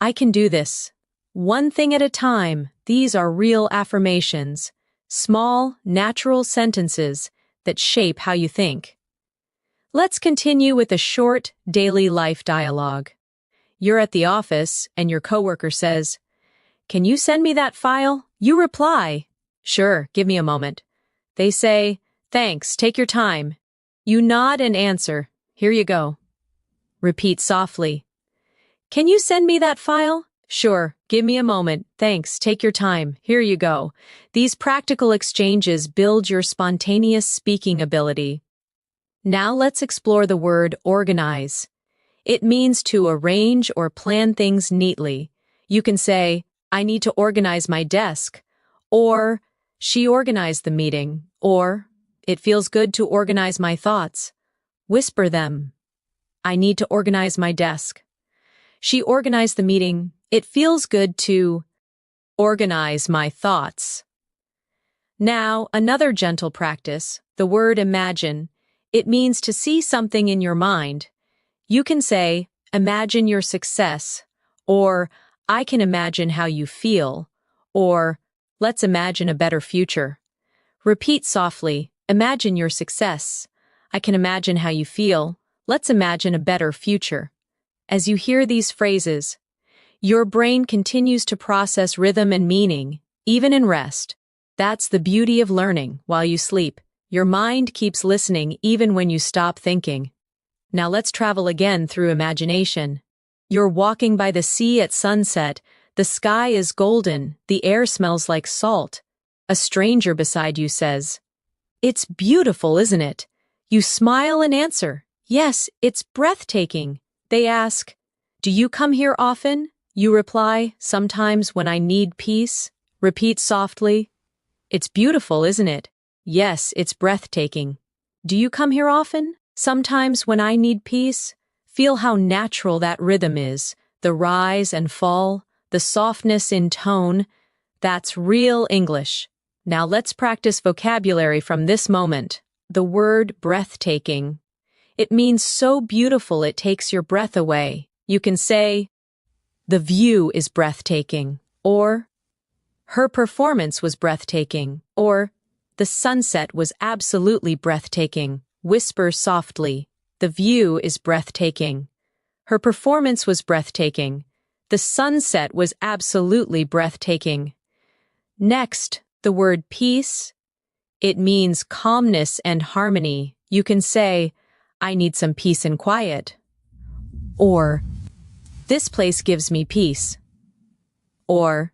I can do this. One thing at a time." These are real affirmations, small, natural sentences that shape how you think. Let's continue with a short, daily life dialogue. You're at the office, and your coworker says, "Can you send me that file?" You reply, "Sure, give me a moment." They say, "Thanks, take your time." You nod and answer, "Here you go." Repeat softly, "Can you send me that file?" "Sure, give me a moment. Thanks, take your time. Here you go." These practical exchanges build your spontaneous speaking ability. Now let's explore the word organize. It means to arrange or plan things neatly. You can say, "I need to organize my desk," or "She organized the meeting," or "It feels good to organize my thoughts." Whisper them. "I need to organize my desk." "She organized the meeting." "It feels good to organize my thoughts." Now, another gentle practice, the word imagine. It means to see something in your mind. You can say, "Imagine your success," or "I can imagine how you feel," or "Let's imagine a better future." Repeat softly, "Imagine your success." "I can imagine how you feel." "Let's imagine a better future." As you hear these phrases, your brain continues to process rhythm and meaning, even in rest. That's the beauty of learning while you sleep. Your mind keeps listening even when you stop thinking. Now let's travel again through imagination. You're walking by the sea at sunset. The sky is golden. The air smells like salt. A stranger beside you says, "It's beautiful, isn't it?" You smile and answer, "Yes, it's breathtaking." They ask, "Do you come here often?" You reply, "Sometimes when I need peace." Repeat softly, It's beautiful, isn't it? Yes, it's breathtaking. Do you come here often? Sometimes when I need peace, feel how natural that rhythm is, the rise and fall, the softness in tone. That's real English. Now let's practice vocabulary from this moment. The word breathtaking. It means so beautiful it takes your breath away. You can say, the view is breathtaking, or her performance was breathtaking, or the sunset was absolutely breathtaking. Whisper softly, the view is breathtaking. Her performance was breathtaking. The sunset was absolutely breathtaking. Next, the word peace. It means calmness and harmony. You can say, I need some peace and quiet. Or, this place gives me peace. Or,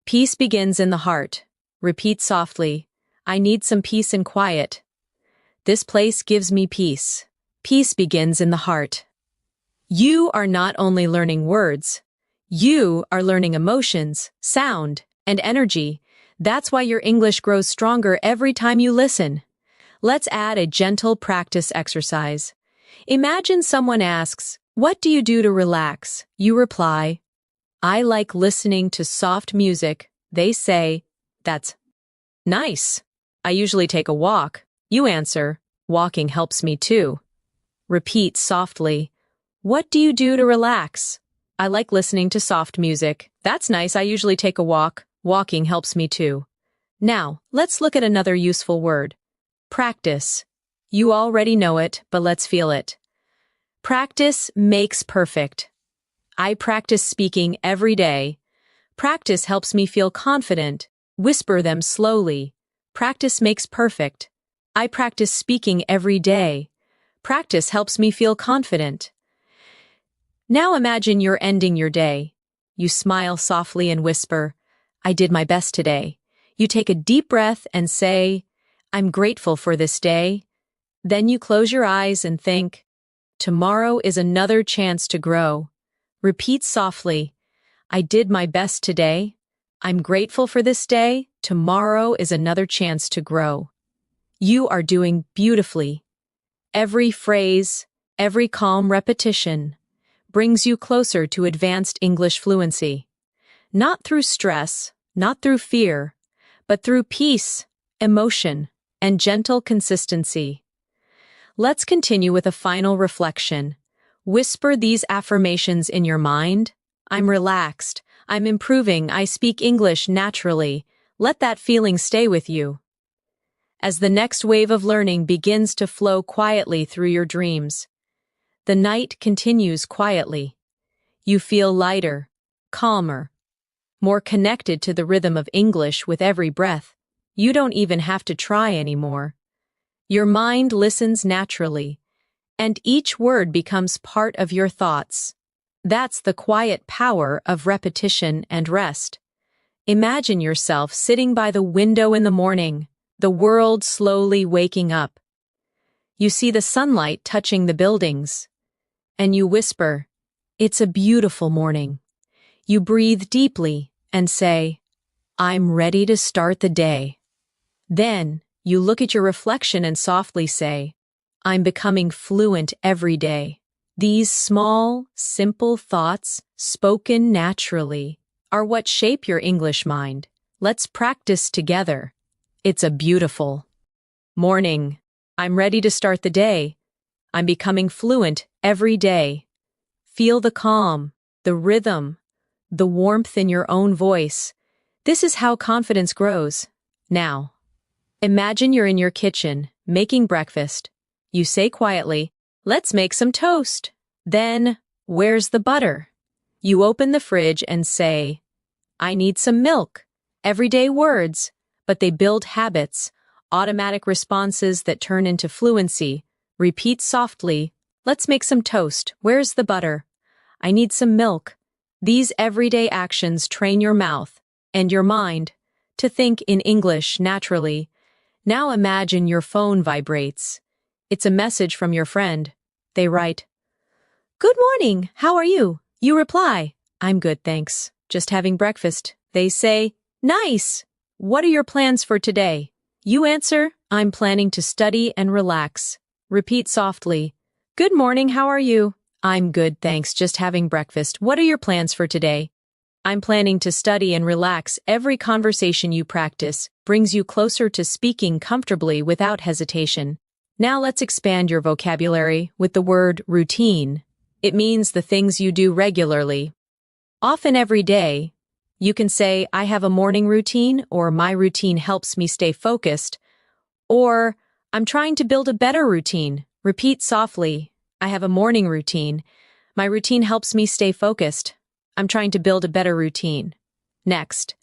peace begins in the heart. Repeat softly, I need some peace and quiet. This place gives me peace. Peace begins in the heart. You are not only learning words, you are learning emotions, sound, and energy. That's why your English grows stronger every time you listen. Let's add a gentle practice exercise. Imagine someone asks, what do you do to relax? You reply, I like listening to soft music. They say, that's nice. I usually take a walk. You answer, walking helps me too. Repeat softly, what do you do to relax? I like listening to soft music. That's nice. I usually take a walk. Walking helps me too. Now, let's look at another useful word. Practice. You already know it, but let's feel it. Practice makes perfect. I practice speaking every day. Practice helps me feel confident. Whisper them slowly. Practice makes perfect. I practice speaking every day. Practice helps me feel confident. Now imagine you're ending your day. You smile softly and whisper, I did my best today. You take a deep breath and say, I'm grateful for this day. Then you close your eyes and think, tomorrow is another chance to grow. Repeat softly, I did my best today. I'm grateful for this day. Tomorrow is another chance to grow. You are doing beautifully. Every phrase, every calm repetition brings you closer to advanced English fluency. Not through stress, not through fear, but through peace, emotion, and gentle consistency. Let's continue with a final reflection. Whisper these affirmations in your mind. I'm relaxed. I'm improving. I speak English naturally. Let that feeling stay with you. As the next wave of learning begins to flow quietly through your dreams, the night continues quietly. You feel lighter, calmer, more connected to the rhythm of English with every breath. You don't even have to try anymore. Your mind listens naturally, and each word becomes part of your thoughts. That's the quiet power of repetition and rest. Imagine yourself sitting by the window in the morning, the world slowly waking up. You see the sunlight touching the buildings, and you whisper, it's a beautiful morning. You breathe deeply and say, I'm ready to start the day. Then, you look at your reflection and softly say, I'm becoming fluent every day. These small, simple thoughts, spoken naturally, are what shape your English mind. Let's practice together. It's a beautiful morning. I'm ready to start the day. I'm becoming fluent every day. Feel the calm, the rhythm, the warmth in your own voice. This is how confidence grows. Now, imagine you're in your kitchen, making breakfast. You say quietly, let's make some toast. Then, where's the butter? You open the fridge and say, I need some milk. Everyday words, but they build habits, automatic responses that turn into fluency. Repeat softly, let's make some toast. Where's the butter? I need some milk. These everyday actions train your mouth and your mind to think in English naturally. Now imagine your phone vibrates. It's a message from your friend. They write, Good morning, how are you? You reply, I'm good, thanks. Just having breakfast. They say, Nice. What are your plans for today? You answer, I'm planning to study and relax. Repeat softly. Good morning, how are you? I'm good, thanks, just having breakfast. What are your plans for today? I'm planning to study and relax. Every conversation you practice brings you closer to speaking comfortably without hesitation. Now let's expand your vocabulary with the word routine. It means the things you do regularly. Often every day, you can say, I have a morning routine, or my routine helps me stay focused, or I'm trying to build a better routine. Repeat softly. I have a morning routine. My routine helps me stay focused. I'm trying to build a better routine. Next,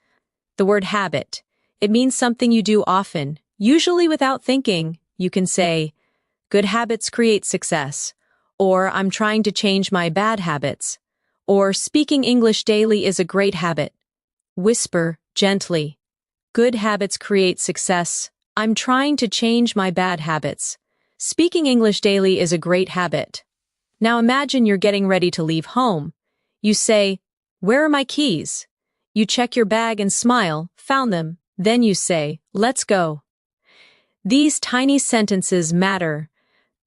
the word habit. It means something you do often, usually without thinking. You can say, good habits create success, or I'm trying to change my bad habits, or speaking English daily is a great habit. Whisper gently. Good habits create success. I'm trying to change my bad habits. Speaking English daily is a great habit. Now imagine you're getting ready to leave home. You say, where are my keys? You check your bag and smile, found them. Then you say, let's go. These tiny sentences matter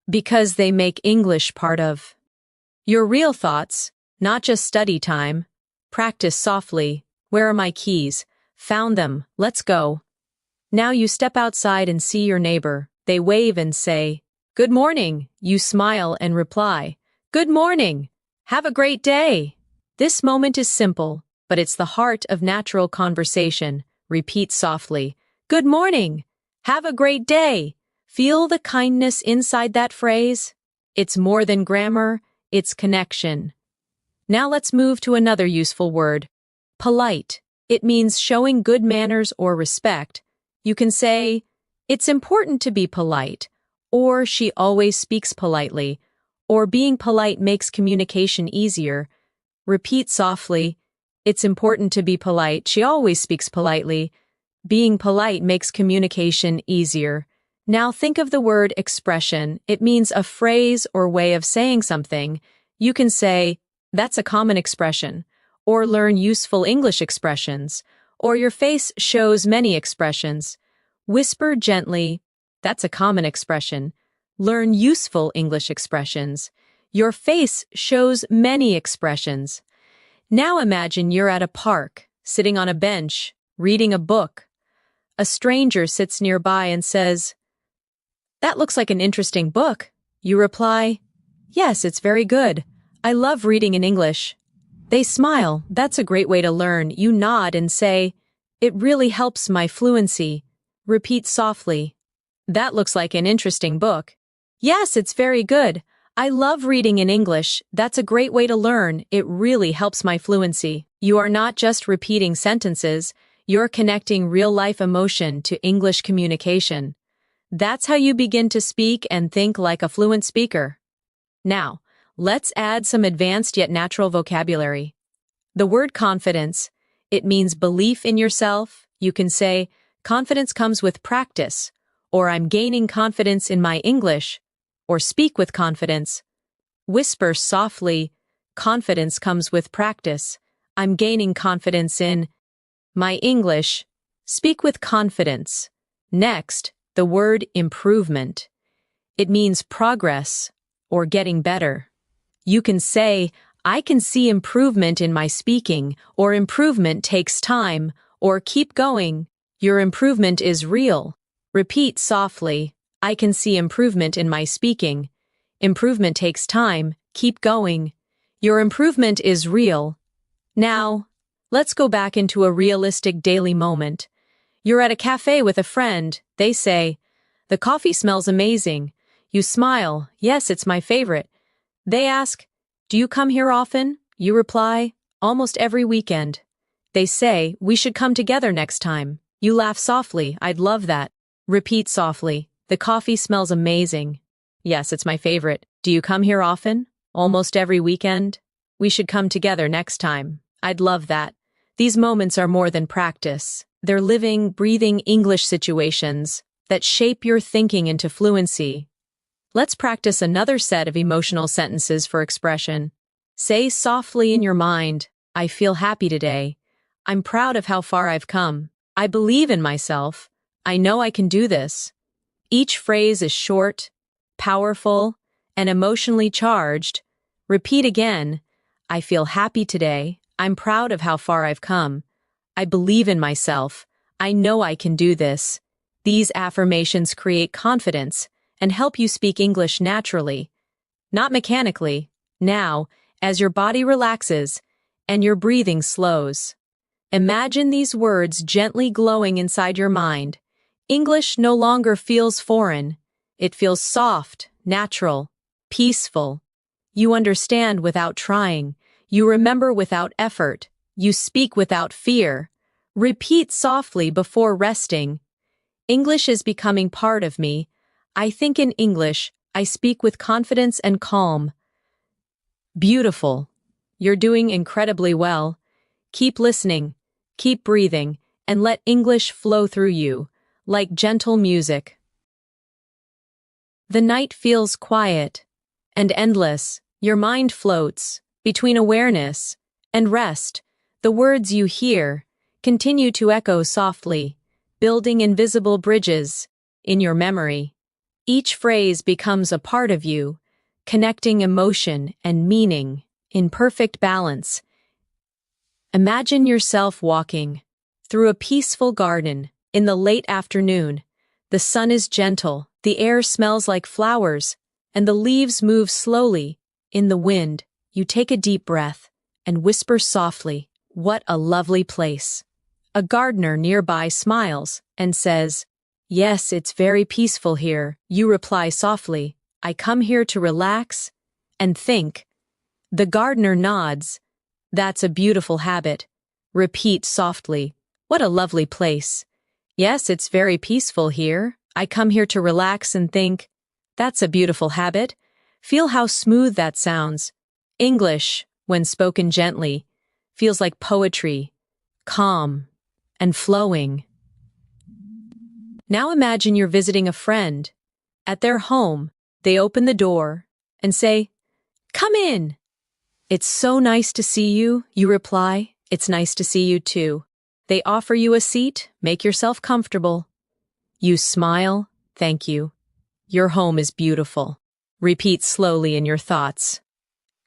because they make English part of your real thoughts, not just study time. Practice softly. Where are my keys? Found them. Let's go. Now you step outside and see your neighbor. They wave and say, good morning. You smile and reply, good morning. Have a great day. This moment is simple, but it's the heart of natural conversation. Repeat softly. Good morning. Have a great day. Feel the kindness inside that phrase. It's more than grammar, it's connection. Now let's move to another useful word. Polite. It means showing good manners or respect. You can say, it's important to be polite, or she always speaks politely, or being polite makes communication easier. Repeat softly. It's important to be polite. She always speaks politely. Being polite makes communication easier. Now think of the word expression. It means a phrase or way of saying something. You can say, that's a common expression, or learn useful English expressions, or your face shows many expressions. Whisper gently, that's a common expression. Learn useful English expressions. Your face shows many expressions. Now imagine you're at a park, sitting on a bench, reading a book. A stranger sits nearby and says, that looks like an interesting book. You reply, yes, it's very good. I love reading in English. They smile. That's a great way to learn. You nod and say, it really helps my fluency. Repeat softly. That looks like an interesting book. Yes, it's very good. I love reading in English. That's a great way to learn. It really helps my fluency. You are not just repeating sentences. You're connecting real-life emotion to English communication. That's how you begin to speak and think like a fluent speaker. Now, let's add some advanced yet natural vocabulary. The word confidence. It means belief in yourself. You can say, confidence comes with practice, or I'm gaining confidence in my English, or speak with confidence. Whisper softly, confidence comes with practice. I'm gaining confidence in my English. Speak with confidence. Next, the word improvement. It means progress or getting better. You can say, I can see improvement in my speaking, or improvement takes time, or keep going. Your improvement is real. Repeat softly, I can see improvement in my speaking. Improvement takes time, keep going. Your improvement is real. Now, let's go back into a realistic daily moment. You're at a cafe with a friend. They say, the coffee smells amazing. You smile, yes, it's my favorite. They ask, do you come here often? You reply, almost every weekend. They say, we should come together next time. You laugh softly, I'd love that. Repeat softly, the coffee smells amazing. Yes, it's my favorite. Do you come here often? Almost every weekend? We should come together next time. I'd love that. These moments are more than practice. They're living, breathing English situations that shape your thinking into fluency. Let's practice another set of emotional sentences for expression. Say softly in your mind, I feel happy today. I'm proud of how far I've come. I believe in myself. I know I can do this. Each phrase is short, powerful, and emotionally charged. Repeat again. I feel happy today. I'm proud of how far I've come. I believe in myself. I know I can do this. These affirmations create confidence and help you speak English naturally, not mechanically. Now, as your body relaxes and your breathing slows, imagine these words gently glowing inside your mind. English no longer feels foreign. It feels soft, natural, peaceful. You understand without trying. You remember without effort. You speak without fear. Repeat softly before resting. English is becoming part of me. I think in English. I speak with confidence and calm. Beautiful. You're doing incredibly well. Keep listening, keep breathing, and let English flow through you, like gentle music. The night feels quiet and endless. Your mind floats between awareness and rest. The words you hear continue to echo softly, building invisible bridges in your memory. Each phrase becomes a part of you, connecting emotion and meaning in perfect balance. Imagine yourself walking through a peaceful garden in the late afternoon. The sun is gentle, the air smells like flowers, and the leaves move slowly in the wind. You take a deep breath and whisper softly, "What a lovely place." A gardener nearby smiles and says, "Yes, it's very peaceful here." You reply softly, "I come here to relax and think." The gardener nods. "That's a beautiful habit." Repeat softly, "What a lovely place." "Yes, it's very peaceful here. I come here to relax and think." That's a beautiful habit. Feel how smooth that sounds. English, when spoken gently, feels like poetry, calm and flowing. Now imagine you're visiting a friend. At their home, they open the door and say, "Come in." "It's so nice to see you," you reply. "It's nice to see you too." They offer you a seat. "Make yourself comfortable." You smile. "Thank you. Your home is beautiful." Repeat slowly in your thoughts.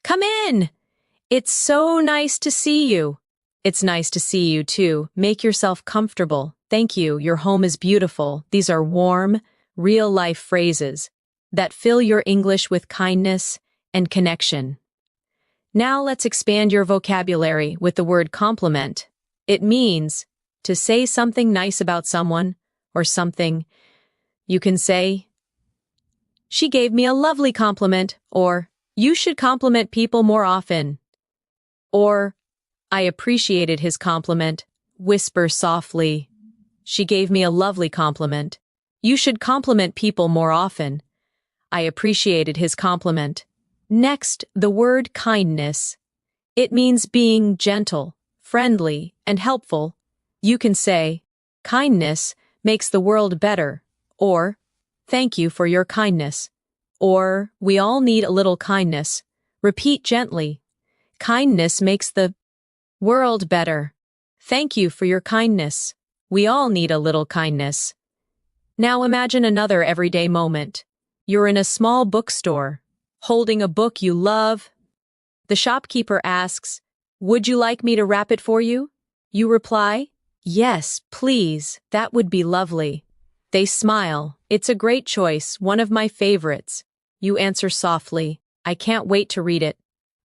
"Come in." "It's so nice to see you." "It's nice to see you too. Make yourself comfortable." "Thank you. Your home is beautiful." These are warm, real-life phrases that fill your English with kindness and connection. Now let's expand your vocabulary with the word compliment. It means to say something nice about someone or something. You can say, "She gave me a lovely compliment," or "You should compliment people more often," or "I appreciated his compliment." Whisper softly, "She gave me a lovely compliment." "You should compliment people more often." "I appreciated his compliment." Next, the word kindness. It means being gentle, friendly, and helpful. You can say, "Kindness makes the world better," or "Thank you for your kindness," or "We all need a little kindness." Repeat gently, "Kindness makes the world better." "Thank you for your kindness." "We all need a little kindness." Now imagine another everyday moment. You're in a small bookstore, holding a book you love. The shopkeeper asks, "Would you like me to wrap it for you?" You reply, "Yes, please, that would be lovely." They smile. "It's a great choice, one of my favorites." You answer softly, "I can't wait to read it."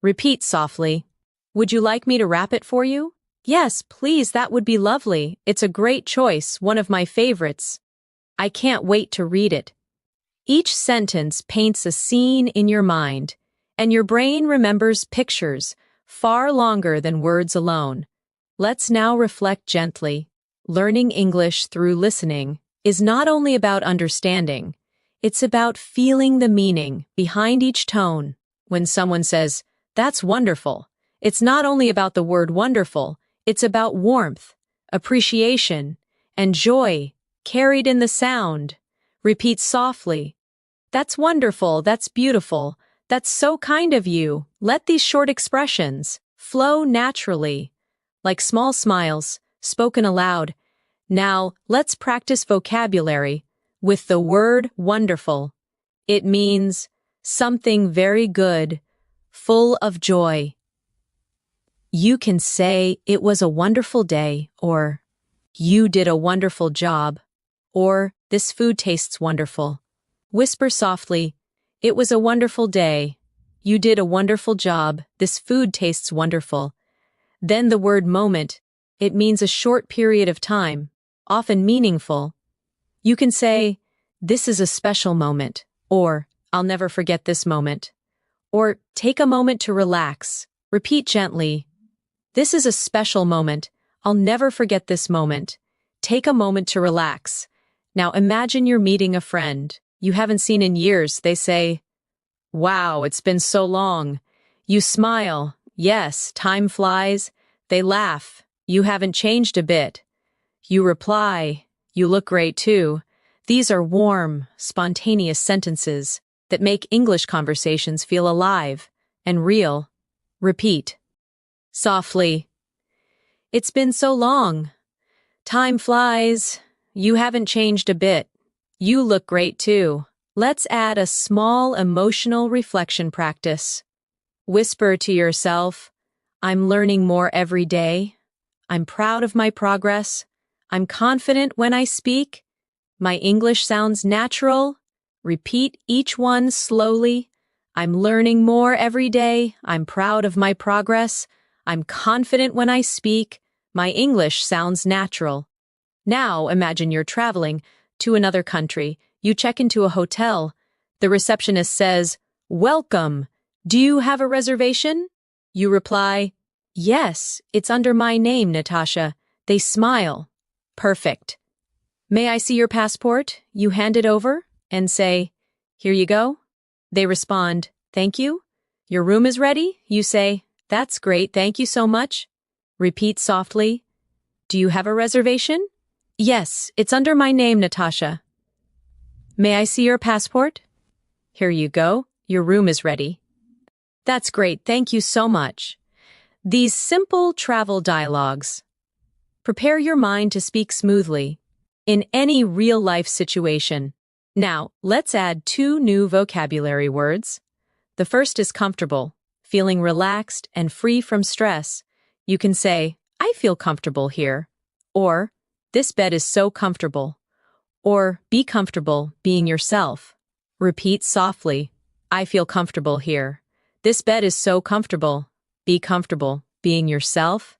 Repeat softly, "Would you like me to wrap it for you?" "Yes, please, that would be lovely. It's a great choice, one of my favorites. I can't wait to read it." Each sentence paints a scene in your mind, and your brain remembers pictures far longer than words alone. Let's now reflect gently. Learning English through listening is not only about understanding, it's about feeling the meaning behind each tone. When someone says, "That's wonderful," it's not only about the word wonderful, it's about warmth, appreciation, and joy carried in the sound. Repeat softly, "That's wonderful, that's beautiful, that's so kind of you." Let these short expressions flow naturally, like small smiles, spoken aloud. Now, let's practice vocabulary with the word wonderful. It means something very good, full of joy. You can say, "It was a wonderful day," or "You did a wonderful job," or "This food tastes wonderful." Whisper softly, "It was a wonderful day. You did a wonderful job. This food tastes wonderful." Then the word moment. It means a short period of time, often meaningful. You can say, "This is a special moment," or "I'll never forget this moment." Or take a moment to relax. Repeat gently, "This is a special moment. I'll never forget this moment." Take a moment to relax. Now imagine you're meeting a friend you haven't seen in years. They say, "Wow, it's been so long." You smile. "Yes, time flies." They laugh. "You haven't changed a bit." You reply, "You look great too." These are warm, spontaneous sentences that make English conversations feel alive and real. Repeat softly, "It's been so long." "Time flies." "You haven't changed a bit." "You look great too." Let's add a small emotional reflection practice. Whisper to yourself, "I'm learning more every day. I'm proud of my progress. I'm confident when I speak. My English sounds natural." Repeat each one slowly. "I'm learning more every day. I'm proud of my progress. I'm confident when I speak. My English sounds natural." Now imagine you're traveling to another country. You check into a hotel. The receptionist says, "Welcome. Do you have a reservation?" You reply, "Yes, it's under my name, Natasha." They smile. "Perfect. May I see your passport?" You hand it over and say, "Here you go." They respond, "Thank you." "Your room is ready?" You say, "That's great, thank you so much." Repeat softly, "Do you have a reservation?" "Yes, it's under my name, Natasha." "May I see your passport?" "Here you go. Your room is ready." "That's great, thank you so much." These simple travel dialogues prepare your mind to speak smoothly in any real-life situation. Now, let's add 2 new vocabulary words. The first is comfortable, feeling relaxed and free from stress. You can say, "I feel comfortable here," or "This bed is so comfortable," or "Be comfortable being yourself." Repeat softly, "I feel comfortable here." "This bed is so comfortable." Be comfortable being yourself.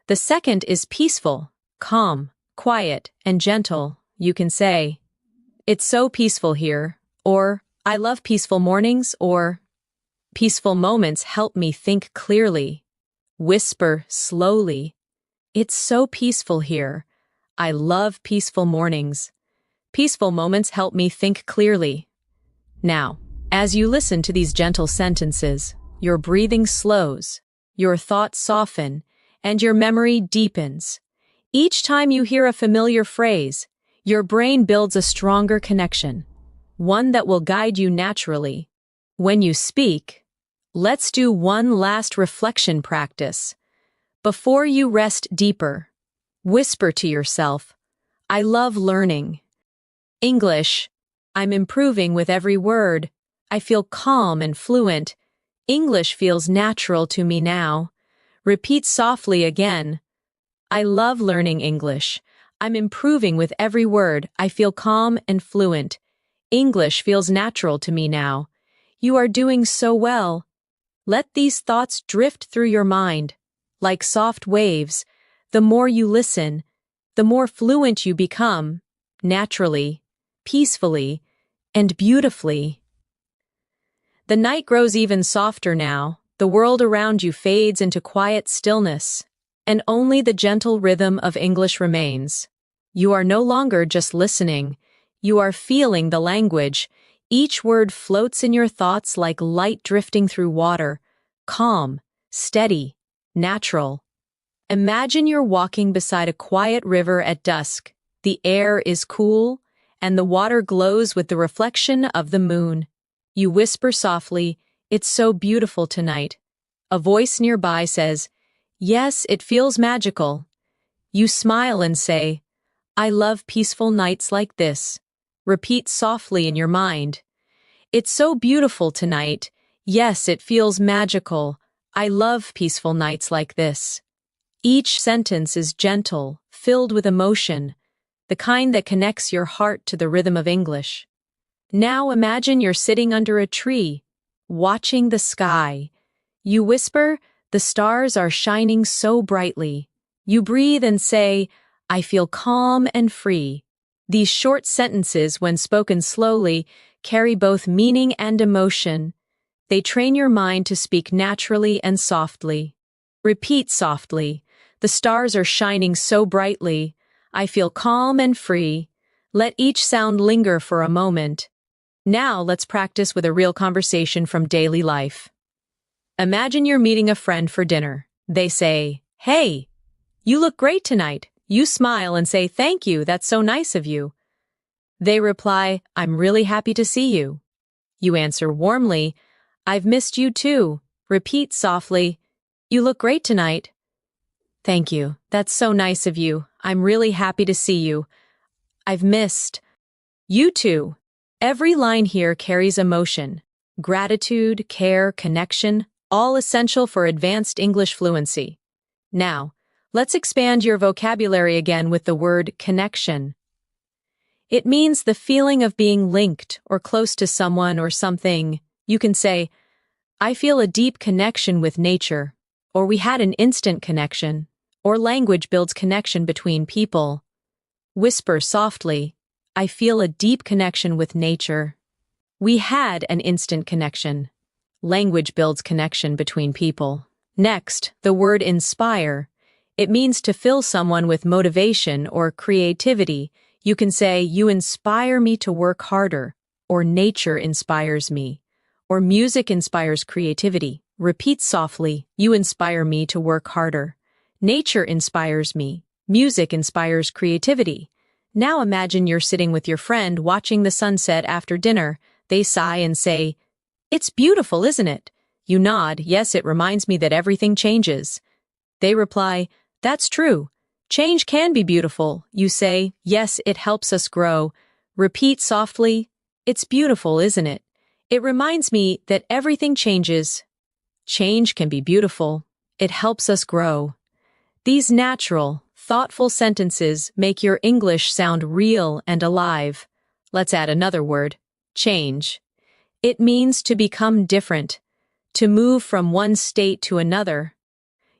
The second is peaceful, calm, quiet, and gentle. You can say, "It's so peaceful here," or "I love peaceful mornings," or "Peaceful moments help me think clearly." Whisper slowly, "It's so peaceful here. I love peaceful mornings. Peaceful moments help me think clearly." Now, as you listen to these gentle sentences, your breathing slows, your thoughts soften, and your memory deepens. Each time you hear a familiar phrase, your brain builds a stronger connection, one that will guide you naturally. When you speak, let's do one last reflection practice. Before you rest deeper, whisper to yourself, "I love learning." English, "I'm improving with every word." "I feel calm and fluent." English feels natural to me now. Repeat softly again, "I love learning English. I'm improving with every word. I feel calm and fluent. English feels natural to me now." You are doing so well. Let these thoughts drift through your mind. Like soft waves, the more you listen, the more fluent you become, naturally, peacefully, and beautifully. The night grows even softer now. The world around you fades into quiet stillness, and only the gentle rhythm of English remains. You are no longer just listening. You are feeling the language. Each word floats in your thoughts like light drifting through water, calm, steady, natural. Imagine you're walking beside a quiet river at dusk. The air is cool, and the water glows with the reflection of the moon. You whisper softly, "It's so beautiful tonight." A voice nearby says, "Yes, it feels magical." You smile and say, I love peaceful nights like this. Repeat softly in your mind. It's so beautiful tonight. Yes, it feels magical. I love peaceful nights like this. Each sentence is gentle, filled with emotion, the kind that connects your heart to the rhythm of English. Now imagine you're sitting under a tree, watching the sky. You whisper, "The stars are shining so brightly." You breathe and say, "I feel calm and free." These short sentences, when spoken slowly, carry both meaning and emotion. They train your mind to speak naturally and softly. Repeat softly. The stars are shining so brightly. I feel calm and free. Let each sound linger for a moment. Now let's practice with a real conversation from daily life. Imagine you're meeting a friend for dinner. They say, "Hey, you look great tonight." You smile and say, "Thank you, that's so nice of you." They reply, "I'm really happy to see you." You answer warmly, "I've missed you too." Repeat softly, "You look great tonight." "Thank you, that's so nice of you. I'm really happy to see you. I've missed you too." Every line here carries emotion, gratitude, care, connection, all essential for advanced English fluency. Now, let's expand your vocabulary again with the word connection. It means the feeling of being linked or close to someone or something. You can say, "I feel a deep connection with nature," or "We had an instant connection," or language builds connection between people. Whisper softly, "I feel a deep connection with nature." We had an instant connection. Language builds connection between people. Next, the word inspire. It means to fill someone with motivation or creativity. You can say, "You inspire me to work harder," or "Nature inspires me," or "Music inspires creativity." Repeat softly, "You inspire me to work harder." Nature inspires me. Music inspires creativity. Now imagine you're sitting with your friend watching the sunset after dinner. They sigh and say, "It's beautiful, isn't it?" You nod, "Yes, it reminds me that everything changes." They reply, "That's true. Change can be beautiful." You say, "Yes, it helps us grow." Repeat softly, "It's beautiful, isn't it? It reminds me that everything changes. Change can be beautiful. It helps us grow." These natural, thoughtful sentences make your English sound real and alive. Let's add another word, change. It means to become different, to move from one state to another.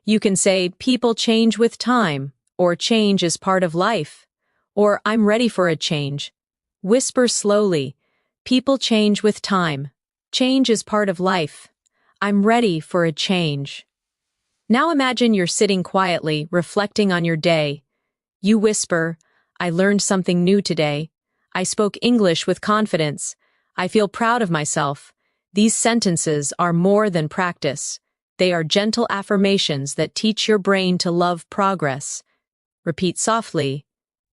You can say, "People change with time," or "Change is part of life," or "I'm ready for a change." Whisper slowly, "People change with time. Change is part of life. I'm ready for a change." Now imagine you're sitting quietly, reflecting on your day. You whisper, "I learned something new today. I spoke English with confidence. I feel proud of myself." These sentences are more than practice. They are gentle affirmations that teach your brain to love progress. Repeat softly,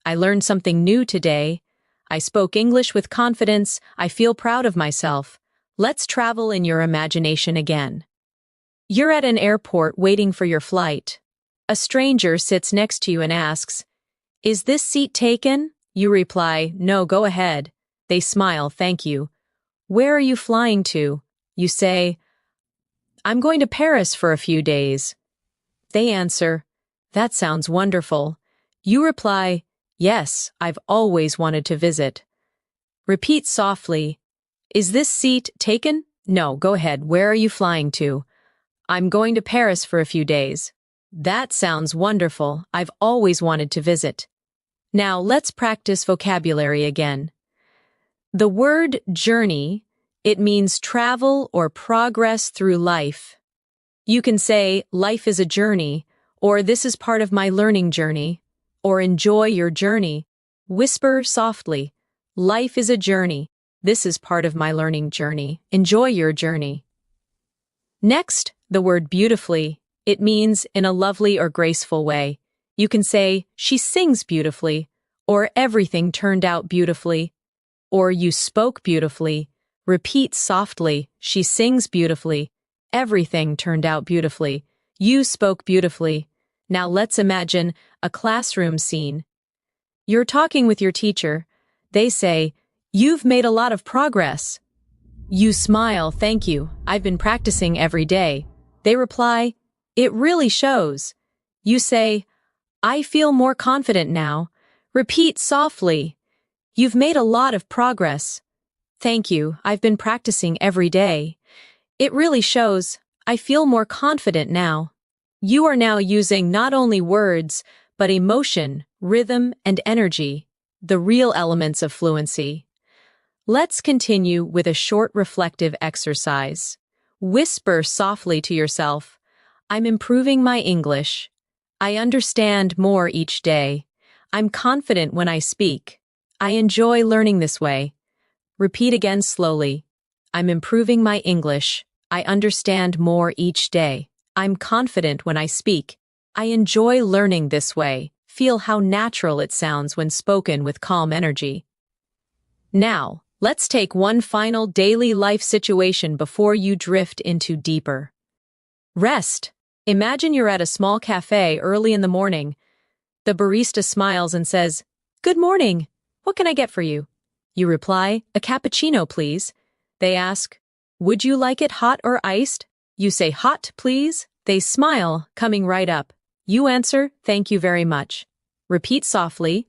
"I learned something new today. I spoke English with confidence. I feel proud of myself." Let's travel in your imagination again. You're at an airport waiting for your flight. A stranger sits next to you and asks, "Is this seat taken?" You reply, "No, go ahead." They smile, "Thank you." "Where are you flying to?" You say, "I'm going to Paris for a few days." They answer, "That sounds wonderful." You reply, "Yes, I've always wanted to visit." Repeat softly, "Is this seat taken?" "No, go ahead. Where are you flying to?" "I'm going to Paris for a few days." "That sounds wonderful. I've always wanted to visit." Now let's practice vocabulary again. The word journey, it means travel or progress through life. You can say, "Life is a journey," or "This is part of my learning journey," or "Enjoy your journey." Whisper softly, "Life is a journey. This is part of my learning journey. Enjoy your journey." Next, the word beautifully. It means in a lovely or graceful way. You can say, "She sings beautifully," or "Everything turned out beautifully," or "You spoke beautifully." Repeat softly, "She sings beautifully." Everything turned out beautifully. You spoke beautifully. Now let's imagine a classroom scene. You're talking with your teacher. They say, "You've made a lot of progress." You smile, "Thank you. I've been practicing every day." They reply, "It really shows." You say, "I feel more confident now." Repeat softly, "You've made a lot of progress." "Thank you. I've been practicing every day." "It really shows. I feel more confident now." You are now using not only words, but emotion, rhythm, and energy, the real elements of fluency. Let's continue with a short reflective exercise. Whisper softly to yourself, "I'm improving my English. I understand more each day. I'm confident when I speak. I enjoy learning this way." Repeat again slowly. "I'm improving my English. I understand more each day. I'm confident when I speak. I enjoy learning this way." Feel how natural it sounds when spoken with calm energy. Now, let's take one final daily life situation before you drift into deeper rest. Imagine you're at a small cafe early in the morning. The barista smiles and says, "Good morning. What can I get for you?" You reply, "A cappuccino, please." They ask, "Would you like it hot or iced?" You say, "Hot, please." They smile, coming right up. You answer, "Thank you very much." Repeat softly,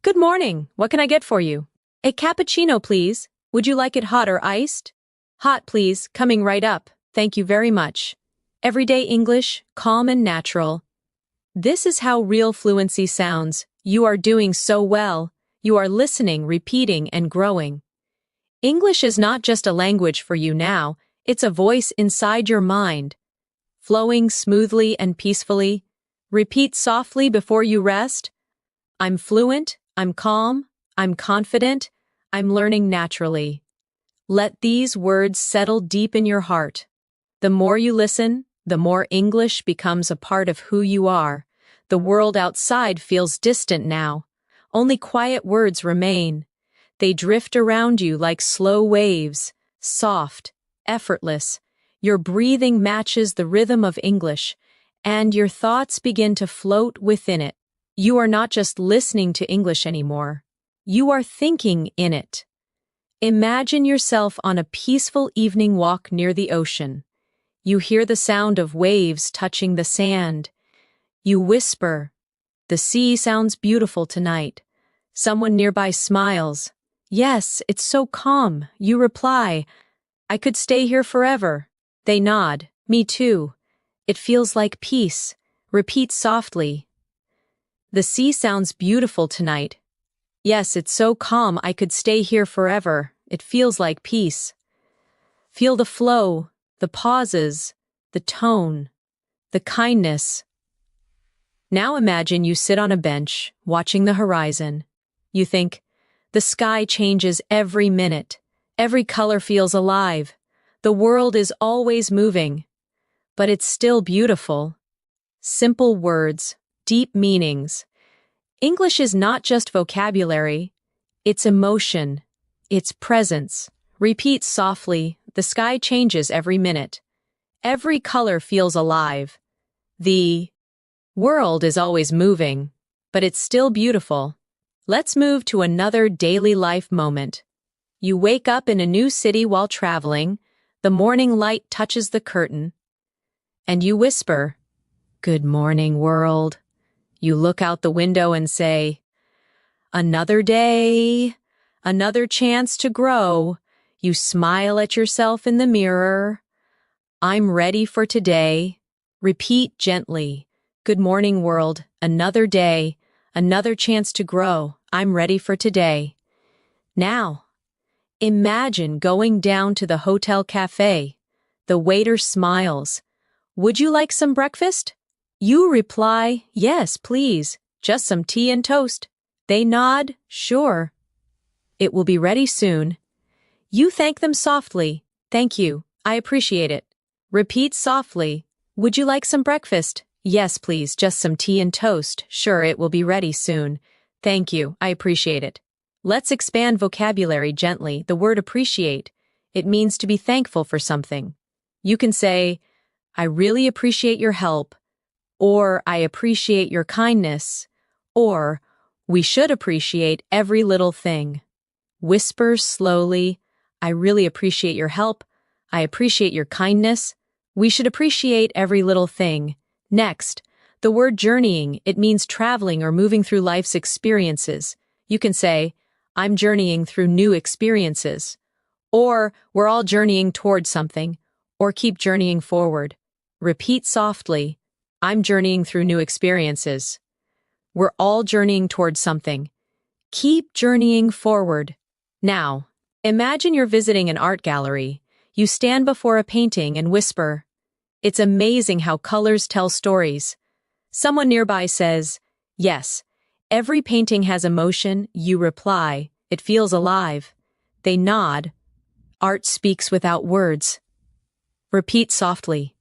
"Good morning. What can I get for you?" "A cappuccino, please. Would you like it hot or iced?" "Hot, please," coming right up. "Thank you very much." Everyday English, calm and natural. This is how real fluency sounds. You are doing so well. You are listening, repeating, and growing. English is not just a language for you now, it's a voice inside your mind. Flowing smoothly and peacefully. Repeat softly before you rest. I'm fluent, I'm calm, I'm confident, I'm learning naturally. Let these words settle deep in your heart. The more you listen, the more English becomes a part of who you are. The world outside feels distant now. Only quiet words remain. They drift around you like slow waves, soft, effortless. Your breathing matches the rhythm of English, and your thoughts begin to float within it. You are not just listening to English anymore. You are thinking in it. Imagine yourself on a peaceful evening walk near the ocean. You hear the sound of waves touching the sand. You whisper, "The sea sounds beautiful tonight." Someone nearby smiles. "Yes, it's so calm." You reply, "I could stay here forever." They nod, "Me too. It feels like peace." Repeat softly, "The sea sounds beautiful tonight." "Yes, it's so calm. I could stay here forever. It feels like peace." Feel the flow, the pauses, the tone, the kindness. Now imagine you sit on a bench, watching the horizon. You think, the sky changes every minute. Every color feels alive. The world is always moving. But it's still beautiful. Simple words, deep meanings. English is not just vocabulary. It's emotion. It's presence. Repeat softly, "The sky changes every minute. Every color feels alive. The world is always moving, but it's still beautiful." Let's move to another daily life moment. You wake up in a new city while traveling. The morning light touches the curtain, and you whisper, "Good morning, world." You look out the window and say, "Another day, another chance to grow." You smile at yourself in the mirror. "I'm ready for today." Repeat gently, "Good morning, world. Another day, another chance to grow. I'm ready for today." Now, imagine going down to the hotel cafe. The waiter smiles. "Would you like some breakfast?" You reply, "Yes, please. Just some tea and toast." They nod, "Sure. It will be ready soon." You thank them softly, "Thank you. I appreciate it." Repeat softly, "Would you like some breakfast?" "Yes, please. Just some tea and toast." "Sure, it will be ready soon." "Thank you. I appreciate it." Let's expand vocabulary gently. The word appreciate. It means to be thankful for something. You can say, "I really appreciate your help," or "I appreciate your kindness," or We should appreciate every little thing. Whisper slowly, I really appreciate your help. I appreciate your kindness. We should appreciate every little thing. Next, the word journeying, it means traveling or moving through life's experiences. You can say, I'm journeying through new experiences. Or, we're all journeying towards something. Or keep journeying forward. Repeat softly, I'm journeying through new experiences. We're all journeying towards something. Keep journeying forward. Now, imagine you're visiting an art gallery. You stand before a painting and whisper, it's amazing how colors tell stories. Someone nearby says, yes, every painting has emotion. You reply, it feels alive. They nod. Art speaks without words. Repeat softly.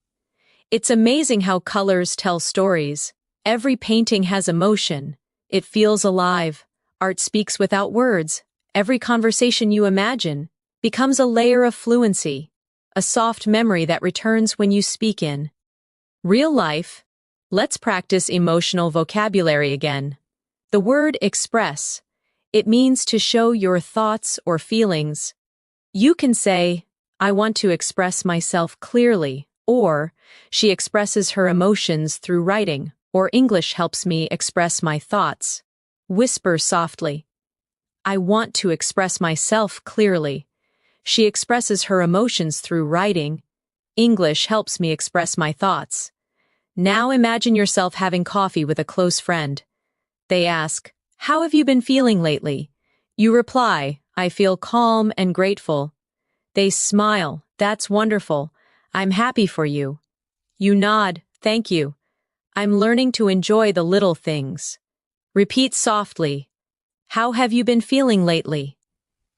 It's amazing how colors tell stories. Every painting has emotion. It feels alive. Art speaks without words. Every conversation you imagine becomes a layer of fluency, a soft memory that returns when you speak in real life. Let's practice emotional vocabulary again. The word express. It means to show your thoughts or feelings. You can say, I want to express myself clearly, or she expresses her emotions through writing, or English helps me express my thoughts. Whisper softly. I want to express myself clearly. She expresses her emotions through writing. English helps me express my thoughts. Now imagine yourself having coffee with a close friend. They ask, how have you been feeling lately? You reply, I feel calm and grateful. They smile, that's wonderful. I'm happy for you. You nod, thank you. I'm learning to enjoy the little things. Repeat softly. How have you been feeling lately?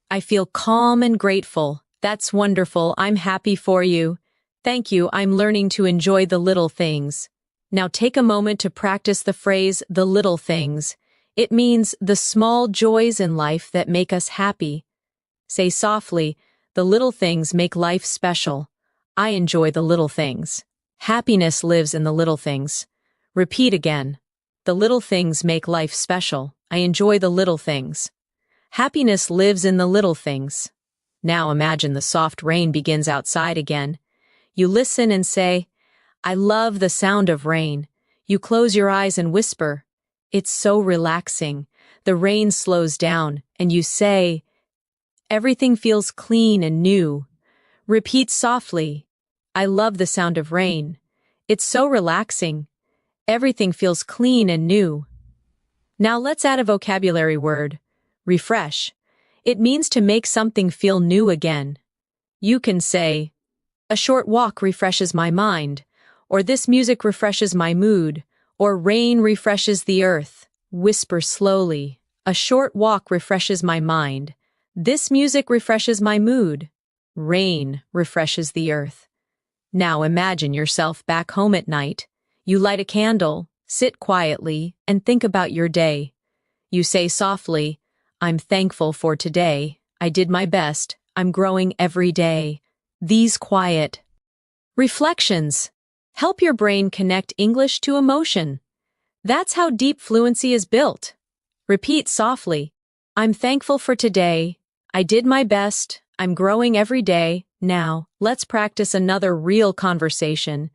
I feel calm and grateful. That's wonderful. I'm happy for you. Thank you. I'm learning to enjoy the little things. Now take a moment to practice the phrase, the little things. It means the small joys in life that make us happy. Say softly, the little things make life special. I enjoy the little things. Happiness lives in the little things. Repeat again. The little things make life special. I enjoy the little things. Happiness lives in the little things. Now imagine the soft rain begins outside again. You listen and say, I love the sound of rain. You close your eyes and whisper, it's so relaxing. The rain slows down, and you say, everything feels clean and new. Repeat softly, I love the sound of rain. It's so relaxing. Everything feels clean and new. Now let's add a vocabulary word. Refresh. It means to make something feel new again. You can say, a short walk refreshes my mind, or this music refreshes my mood, or rain refreshes the earth. Whisper slowly. A short walk refreshes my mind. This music refreshes my mood. Rain refreshes the earth. Now imagine yourself back home at night. You light a candle, sit quietly, and think about your day. You say softly, I'm thankful for today. I did my best. I'm growing every day. These quiet reflections help your brain connect English to emotion. That's how deep fluency is built. Repeat softly, I'm thankful for today. I did my best. I'm growing every day. Now, let's practice another real conversation.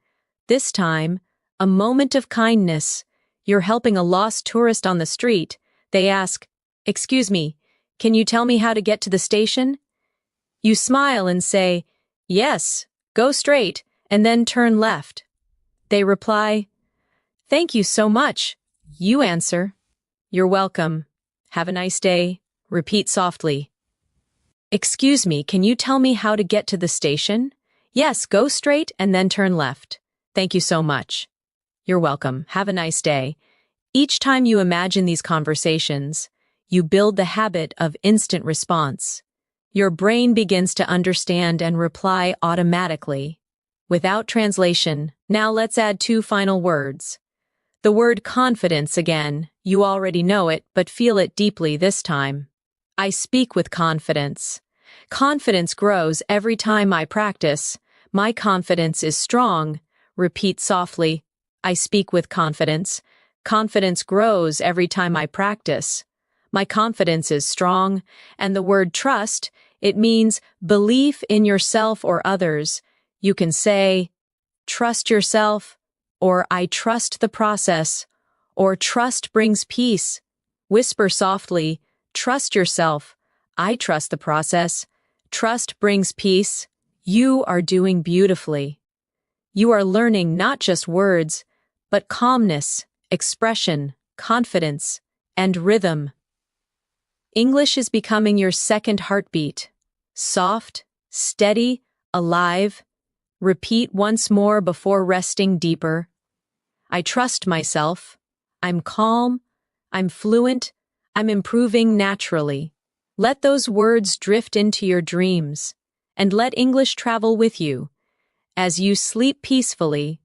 This time, a moment of kindness. You're helping a lost tourist on the street. They ask, excuse me, can you tell me how to get to the station? You smile and say, yes, go straight, and then turn left. They reply, thank you so much. You answer, you're welcome. Have a nice day. Repeat softly. Excuse me, can you tell me how to get to the station? Yes, go straight and then turn left. Thank you so much. You're welcome. Have a nice day. Each time you imagine these conversations, you build the habit of instant response. Your brain begins to understand and reply automatically, without translation. Now let's add 2 final words. The word confidence again. You already know it, but feel it deeply this time. I speak with confidence. Confidence grows every time I practice. My confidence is strong. Repeat softly. I speak with confidence. Confidence grows every time I practice. My confidence is strong, and the word trust, it means belief in yourself or others. You can say, trust yourself, or I trust the process, or trust brings peace. Whisper softly, trust yourself. I trust the process. Trust brings peace. You are doing beautifully. You are learning not just words, but calmness, expression, confidence, and rhythm. English is becoming your second heartbeat. Soft, steady, alive. Repeat once more before resting deeper. I trust myself. I'm calm. I'm fluent. I'm improving naturally. Let those words drift into your dreams, and let English travel with you. As you sleep peacefully,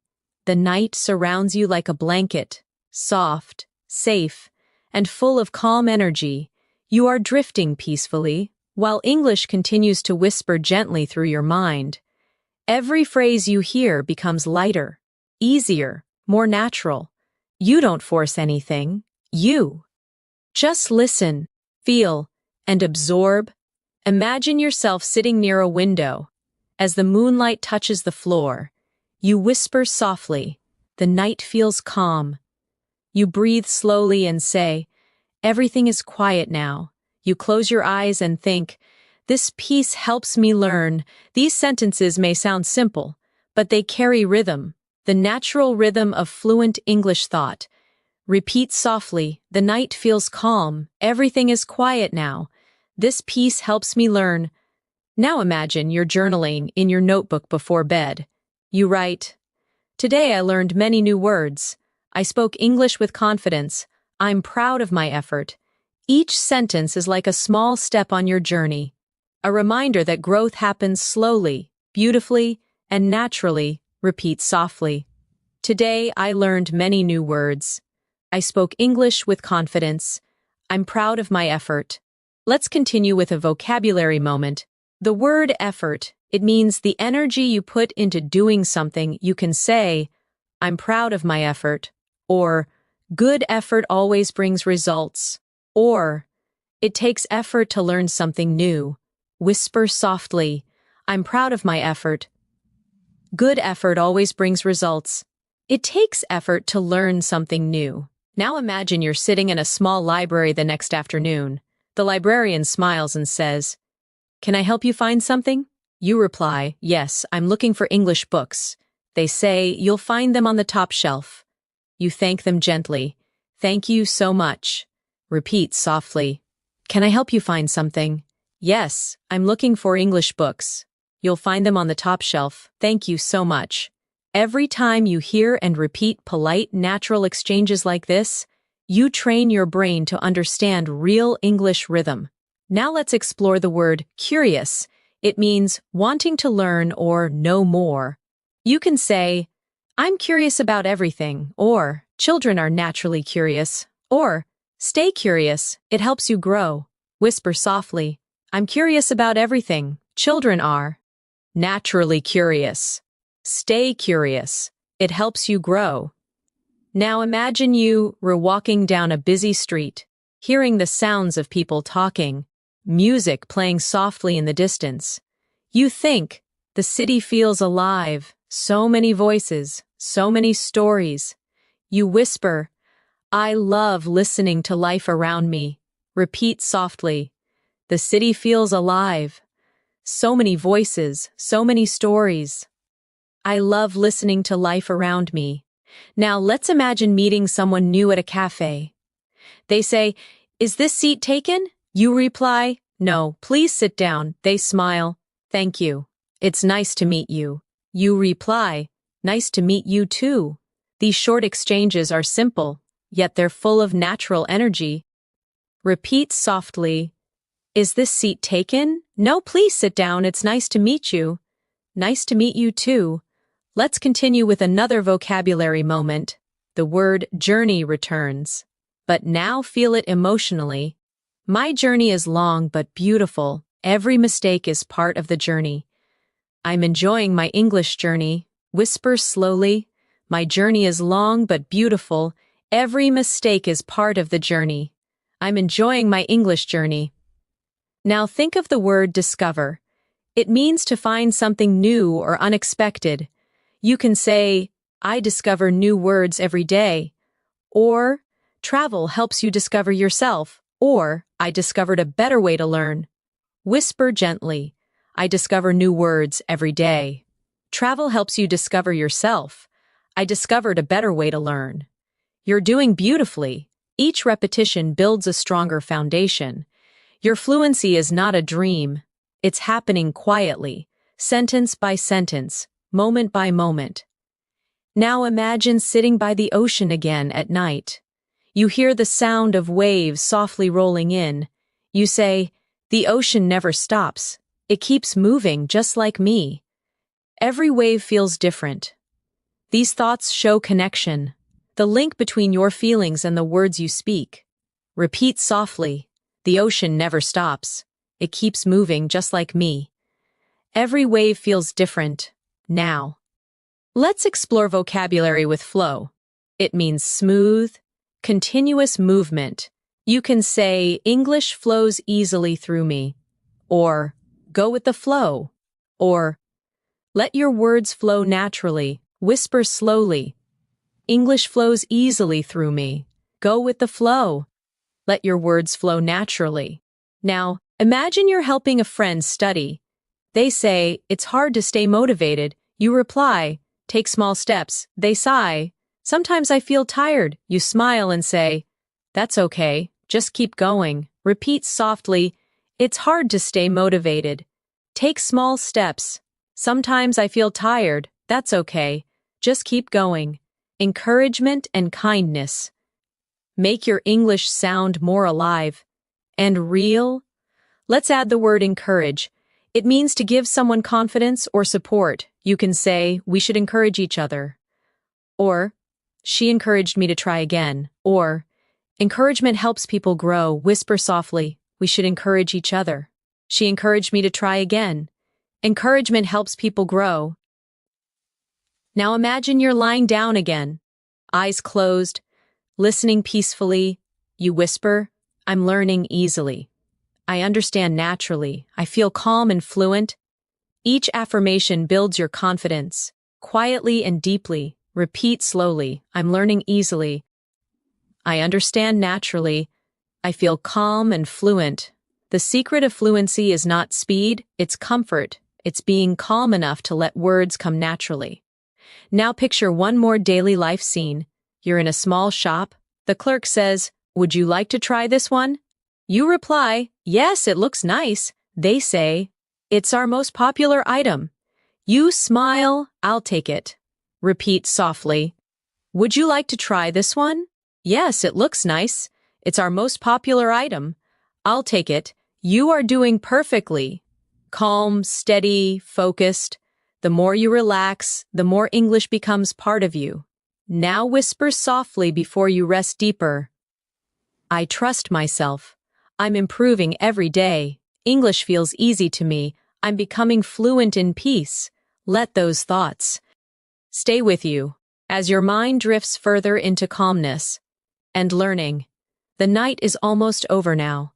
the night surrounds you like a blanket, soft, safe, and full of calm energy. You are drifting peacefully, while English continues to whisper gently through your mind. Every phrase you hear becomes lighter, easier, more natural. You don't force anything. You just listen, feel, and absorb. Imagine yourself sitting near a window. As the moonlight touches the floor, you whisper softly. The night feels calm. You breathe slowly and say, everything is quiet now. You close your eyes and think, this peace helps me learn. These sentences may sound simple, but they carry rhythm, the natural rhythm of fluent English thought. Repeat softly, the night feels calm. Everything is quiet now. This peace helps me learn. Now imagine you're journaling in your notebook before bed. You write, today I learned many new words. I spoke English with confidence. I'm proud of my effort. Each sentence is like a small step on your journey, a reminder that growth happens slowly, beautifully, and naturally. Repeat softly. Today I learned many new words. I spoke English with confidence. I'm proud of my effort. Let's continue with a vocabulary moment. The word effort, it means the energy you put into doing something. You can say, I'm proud of my effort, or good effort always brings results, or it takes effort to learn something new. Whisper softly, I'm proud of my effort. Good effort always brings results. It takes effort to learn something new. Now imagine you're sitting in a small library the next afternoon. The librarian smiles and says, can I help you find something? You reply, yes, I'm looking for English books. They say, you'll find them on the top shelf. You thank them gently. Thank you so much. Repeat softly. Can I help you find something? Yes, I'm looking for English books. You'll find them on the top shelf. Thank you so much. Every time you hear and repeat polite, natural exchanges like this, you train your brain to understand real English rhythm. Now let's explore the word curious. It means wanting to learn or know more. You can say, I'm curious about everything, or children are naturally curious, or stay curious, it helps you grow. Whisper softly, I'm curious about everything. Children are naturally curious. Stay curious. It helps you grow. Now imagine you were walking down a busy street, hearing the sounds of people talking, music playing softly in the distance. You think, the city feels alive, so many voices, so many stories. You whisper, I love listening to life around me. Repeat softly, the city feels alive, so many voices, so many stories. I love listening to life around me. Now let's imagine meeting someone new at a cafe. They say, is this seat taken? You reply, no, please sit down. They smile, thank you. It's nice to meet you. You reply, nice to meet you too. These short exchanges are simple, yet they're full of natural energy. Repeat softly, is this seat taken? No, please sit down. It's nice to meet you. Nice to meet you too. Let's continue with another vocabulary moment. The word journey returns. But now feel it emotionally. My journey is long but beautiful. Every mistake is part of the journey. I'm enjoying my English journey. Whisper slowly. My journey is long but beautiful. Every mistake is part of the journey. I'm enjoying my English journey. Now think of the word discover. It means to find something new or unexpected. You can say, I discover new words every day. Or, travel helps you discover yourself. Or, I discovered a better way to learn. Whisper gently, I discover new words every day. Travel helps you discover yourself. I discovered a better way to learn. You're doing beautifully. Each repetition builds a stronger foundation. Your fluency is not a dream. It's happening quietly, sentence by sentence, moment by moment. Now imagine sitting by the ocean again at night. You hear the sound of waves softly rolling in. You say, the ocean never stops. It keeps moving just like me. Every wave feels different. These thoughts show connection, the link between your feelings and the words you speak. Repeat softly, the ocean never stops. It keeps moving just like me. Every wave feels different. Now, let's explore vocabulary with flow. It means smooth, continuous movement. You can say, English flows easily through me. Or, go with the flow. Or, let your words flow naturally. Whisper slowly. English flows easily through me. Go with the flow. Let your words flow naturally. Now, imagine you're helping a friend study. They say, it's hard to stay motivated. You reply, take small steps. They sigh. Sometimes I feel tired. You smile and say, that's okay. Just keep going. Repeat softly, it's hard to stay motivated. Take small steps. Sometimes I feel tired. That's okay. Just keep going. Encouragement and kindness. Make your English sound more alive and real. Let's add the word encourage. It means to give someone confidence or support. You can say, we should encourage each other. Or, she encouraged me to try again. Or, encouragement helps people grow. Whisper softly, we should encourage each other. She encouraged me to try again. Encouragement helps people grow. Now imagine you're lying down again, eyes closed, listening peacefully. You whisper, I'm learning easily. I understand naturally. I feel calm and fluent. Each affirmation builds your confidence. Quietly and deeply, repeat slowly, I'm learning easily. I understand naturally. I feel calm and fluent. The secret of fluency is not speed, it's comfort. It's being calm enough to let words come naturally. Now picture one more daily life scene. You're in a small shop. The clerk says, would you like to try this one? You reply, yes, it looks nice. They say, it's our most popular item. You smile, I'll take it. Repeat softly, would you like to try this one? Yes, it looks nice. It's our most popular item. I'll take it. You are doing perfectly. Calm, steady, focused. The more you relax, the more English becomes part of you. Now whisper softly before you rest deeper. I trust myself. I'm improving every day. English feels easy to me. I'm becoming fluent in peace. Let those thoughts stay with you as your mind drifts further into calmness and learning. The night is almost over now,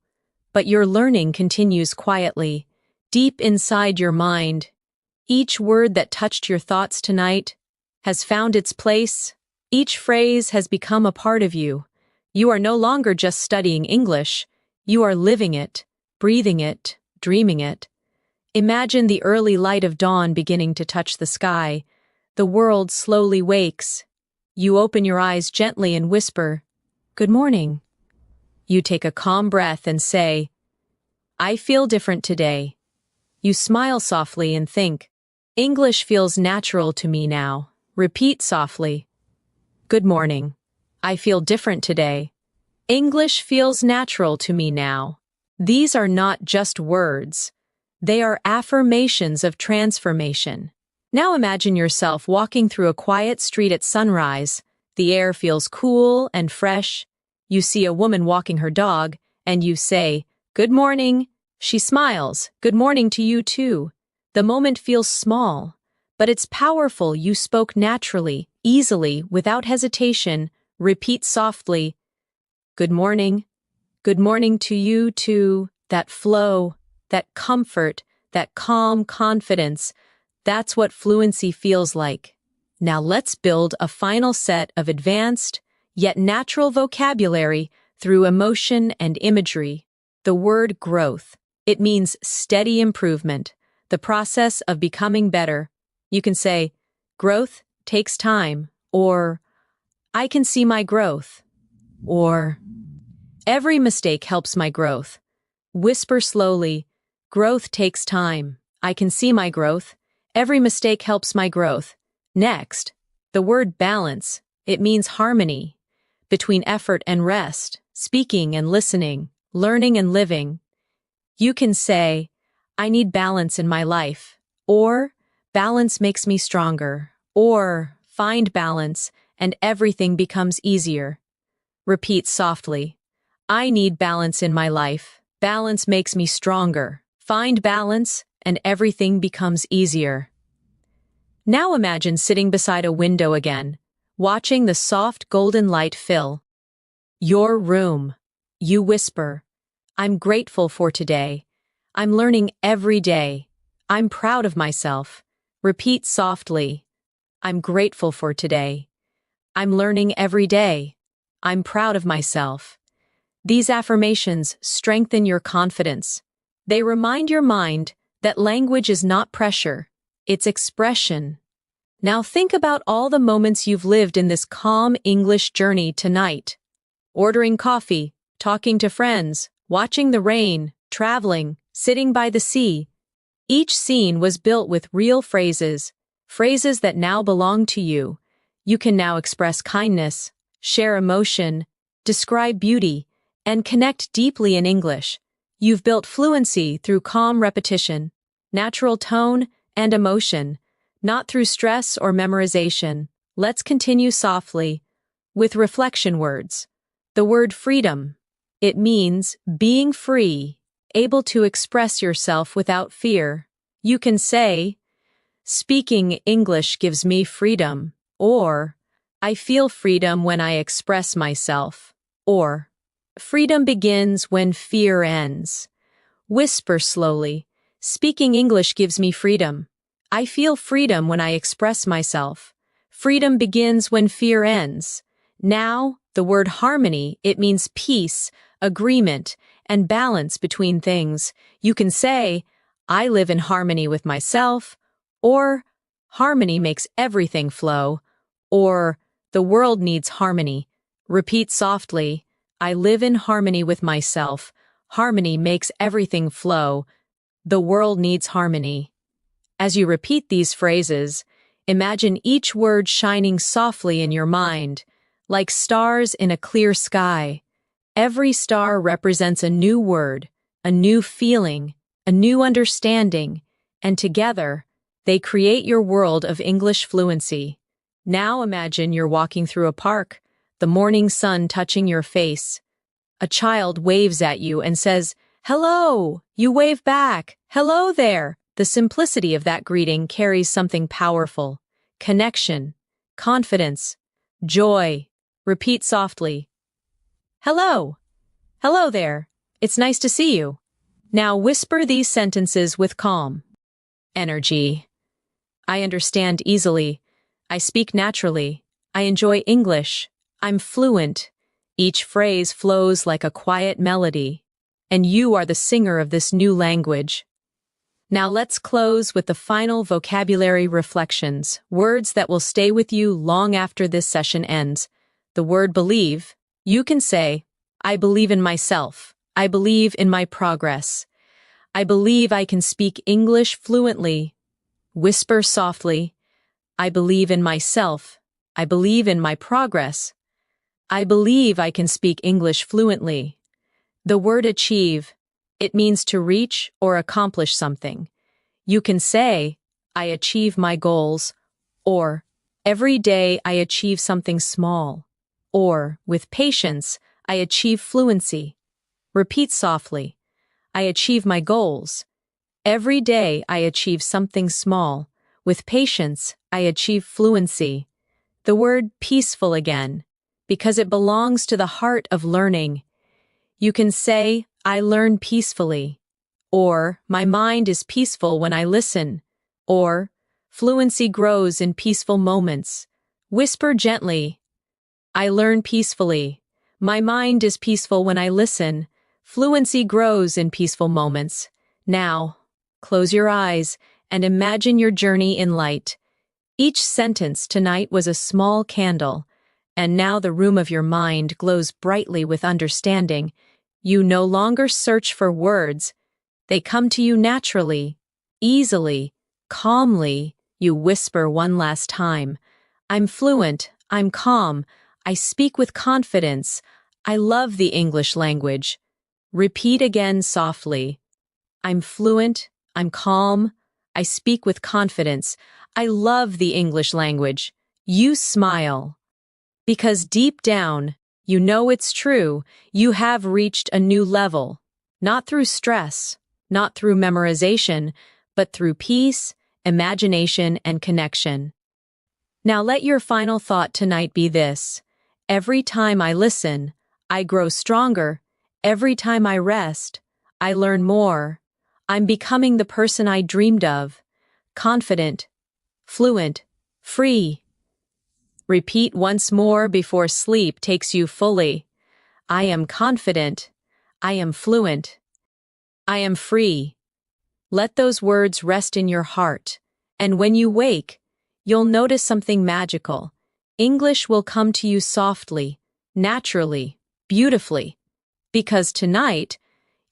but your learning continues quietly, deep inside your mind. Each word that touched your thoughts tonight has found its place. Each phrase has become a part of you. You are no longer just studying English. You are living it, breathing it, dreaming it. Imagine the early light of dawn beginning to touch the sky. The world slowly wakes. You open your eyes gently and whisper, good morning. You take a calm breath and say, I feel different today. You smile softly and think, English feels natural to me now. Repeat softly, good morning. I feel different today. English feels natural to me now. These are not just words. They are affirmations of transformation. Now imagine yourself walking through a quiet street at sunrise. The air feels cool and fresh. You see a woman walking her dog, and you say, good morning. She smiles, good morning to you too. The moment feels small, but it's powerful. You spoke naturally, easily, without hesitation. Repeat softly. Good morning. Good morning to you too. That flow, that comfort, that calm confidence. That's what fluency feels like. Now let's build a final set of advanced, yet natural vocabulary through emotion and imagery. The word growth. It means steady improvement, the process of becoming better. You can say, growth takes time, or I can see my growth, or every mistake helps my growth. Whisper slowly, growth takes time. I can see my growth. Every mistake helps my growth. Next, the word balance. It means harmony between effort and rest, speaking and listening, learning and living. You can say, I need balance in my life, or balance makes me stronger, or find balance and everything becomes easier. Repeat softly. I need balance in my life. Balance makes me stronger. Find balance and everything becomes easier. Now imagine sitting beside a window again, watching the soft golden light fill your room. You whisper, I'm grateful for today. I'm learning every day. I'm proud of myself. Repeat softly. I'm grateful for today. I'm learning every day. I'm proud of myself. These affirmations strengthen your confidence. They remind your mind that language is not pressure, it's expression. Now think about all the moments you've lived in this calm English journey tonight. Ordering coffee, talking to friends, watching the rain, traveling, sitting by the sea. Each scene was built with real phrases, phrases that now belong to you. You can now express kindness, share emotion, describe beauty, and connect deeply in English. You've built fluency through calm repetition, natural tone, and emotion, not through stress or memorization. Let's continue softly with reflection words. The word freedom. It means being free, able to express yourself without fear. You can say, speaking English gives me freedom, or I feel freedom when I express myself, or freedom begins when fear ends. Whisper slowly, speaking English gives me freedom. I feel freedom when I express myself. Freedom begins when fear ends. Now, the word harmony, it means peace, agreement, and balance between things. You can say, I live in harmony with myself, or harmony makes everything flow, or the world needs harmony. Repeat softly, I live in harmony with myself. Harmony makes everything flow. The world needs harmony. As you repeat these phrases, imagine each word shining softly in your mind, like stars in a clear sky. Every star represents a new word, a new feeling, a new understanding, and together, they create your world of English fluency. Now imagine you're walking through a park, the morning sun touching your face. A child waves at you and says, hello! You wave back, hello there! The simplicity of that greeting carries something powerful. Connection, confidence, joy. Repeat softly. Hello! Hello there! It's nice to see you. Now whisper these sentences with calm energy. I understand easily. I speak naturally. I enjoy English. I'm fluent. Each phrase flows like a quiet melody, and you are the singer of this new language. Now let's close with the final vocabulary reflections, words that will stay with you long after this session ends. The word believe. You can say, I believe in myself. I believe in my progress. I believe I can speak English fluently. Whisper softly, I believe in myself. I believe in my progress. I believe I can speak English fluently. The word achieve. It means to reach or accomplish something. You can say, I achieve my goals, or every day I achieve something small, or with patience, I achieve fluency. Repeat softly, I achieve my goals. Every day I achieve something small. With patience, I achieve fluency. The word peaceful again. because it belongs to the heart of learning. You can say, I learn peacefully, or my mind is peaceful when I listen, or fluency grows in peaceful moments. Whisper gently, I learn peacefully. My mind is peaceful when I listen. Fluency grows in peaceful moments. Now, close your eyes and imagine your journey in light. Each sentence tonight was a small candle, and now the room of your mind glows brightly with understanding. You no longer search for words. They come to you naturally, easily, calmly. You whisper one last time. I'm fluent, I'm calm, I speak with confidence, I love the English language. Repeat again softly. I'm fluent, I'm calm, I speak with confidence, I love the English language. You smile. Because deep down, you know it's true, you have reached a new level. Not through stress, not through memorization, but through peace, imagination, and connection. Now let your final thought tonight be this. Every time I listen, I grow stronger. Every time I rest, I learn more. I'm becoming the person I dreamed of. Confident, fluent, free. Repeat once more before sleep takes you fully. I am confident. I am fluent. I am free. Let those words rest in your heart, and when you wake, you'll notice something magical. English will come to you softly, naturally, beautifully. Because tonight,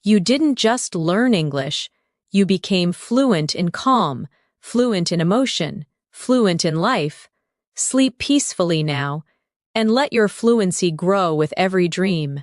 you didn't just learn English, you became fluent in calm, fluent in emotion, fluent in life. Sleep peacefully now, and let your fluency grow with every dream.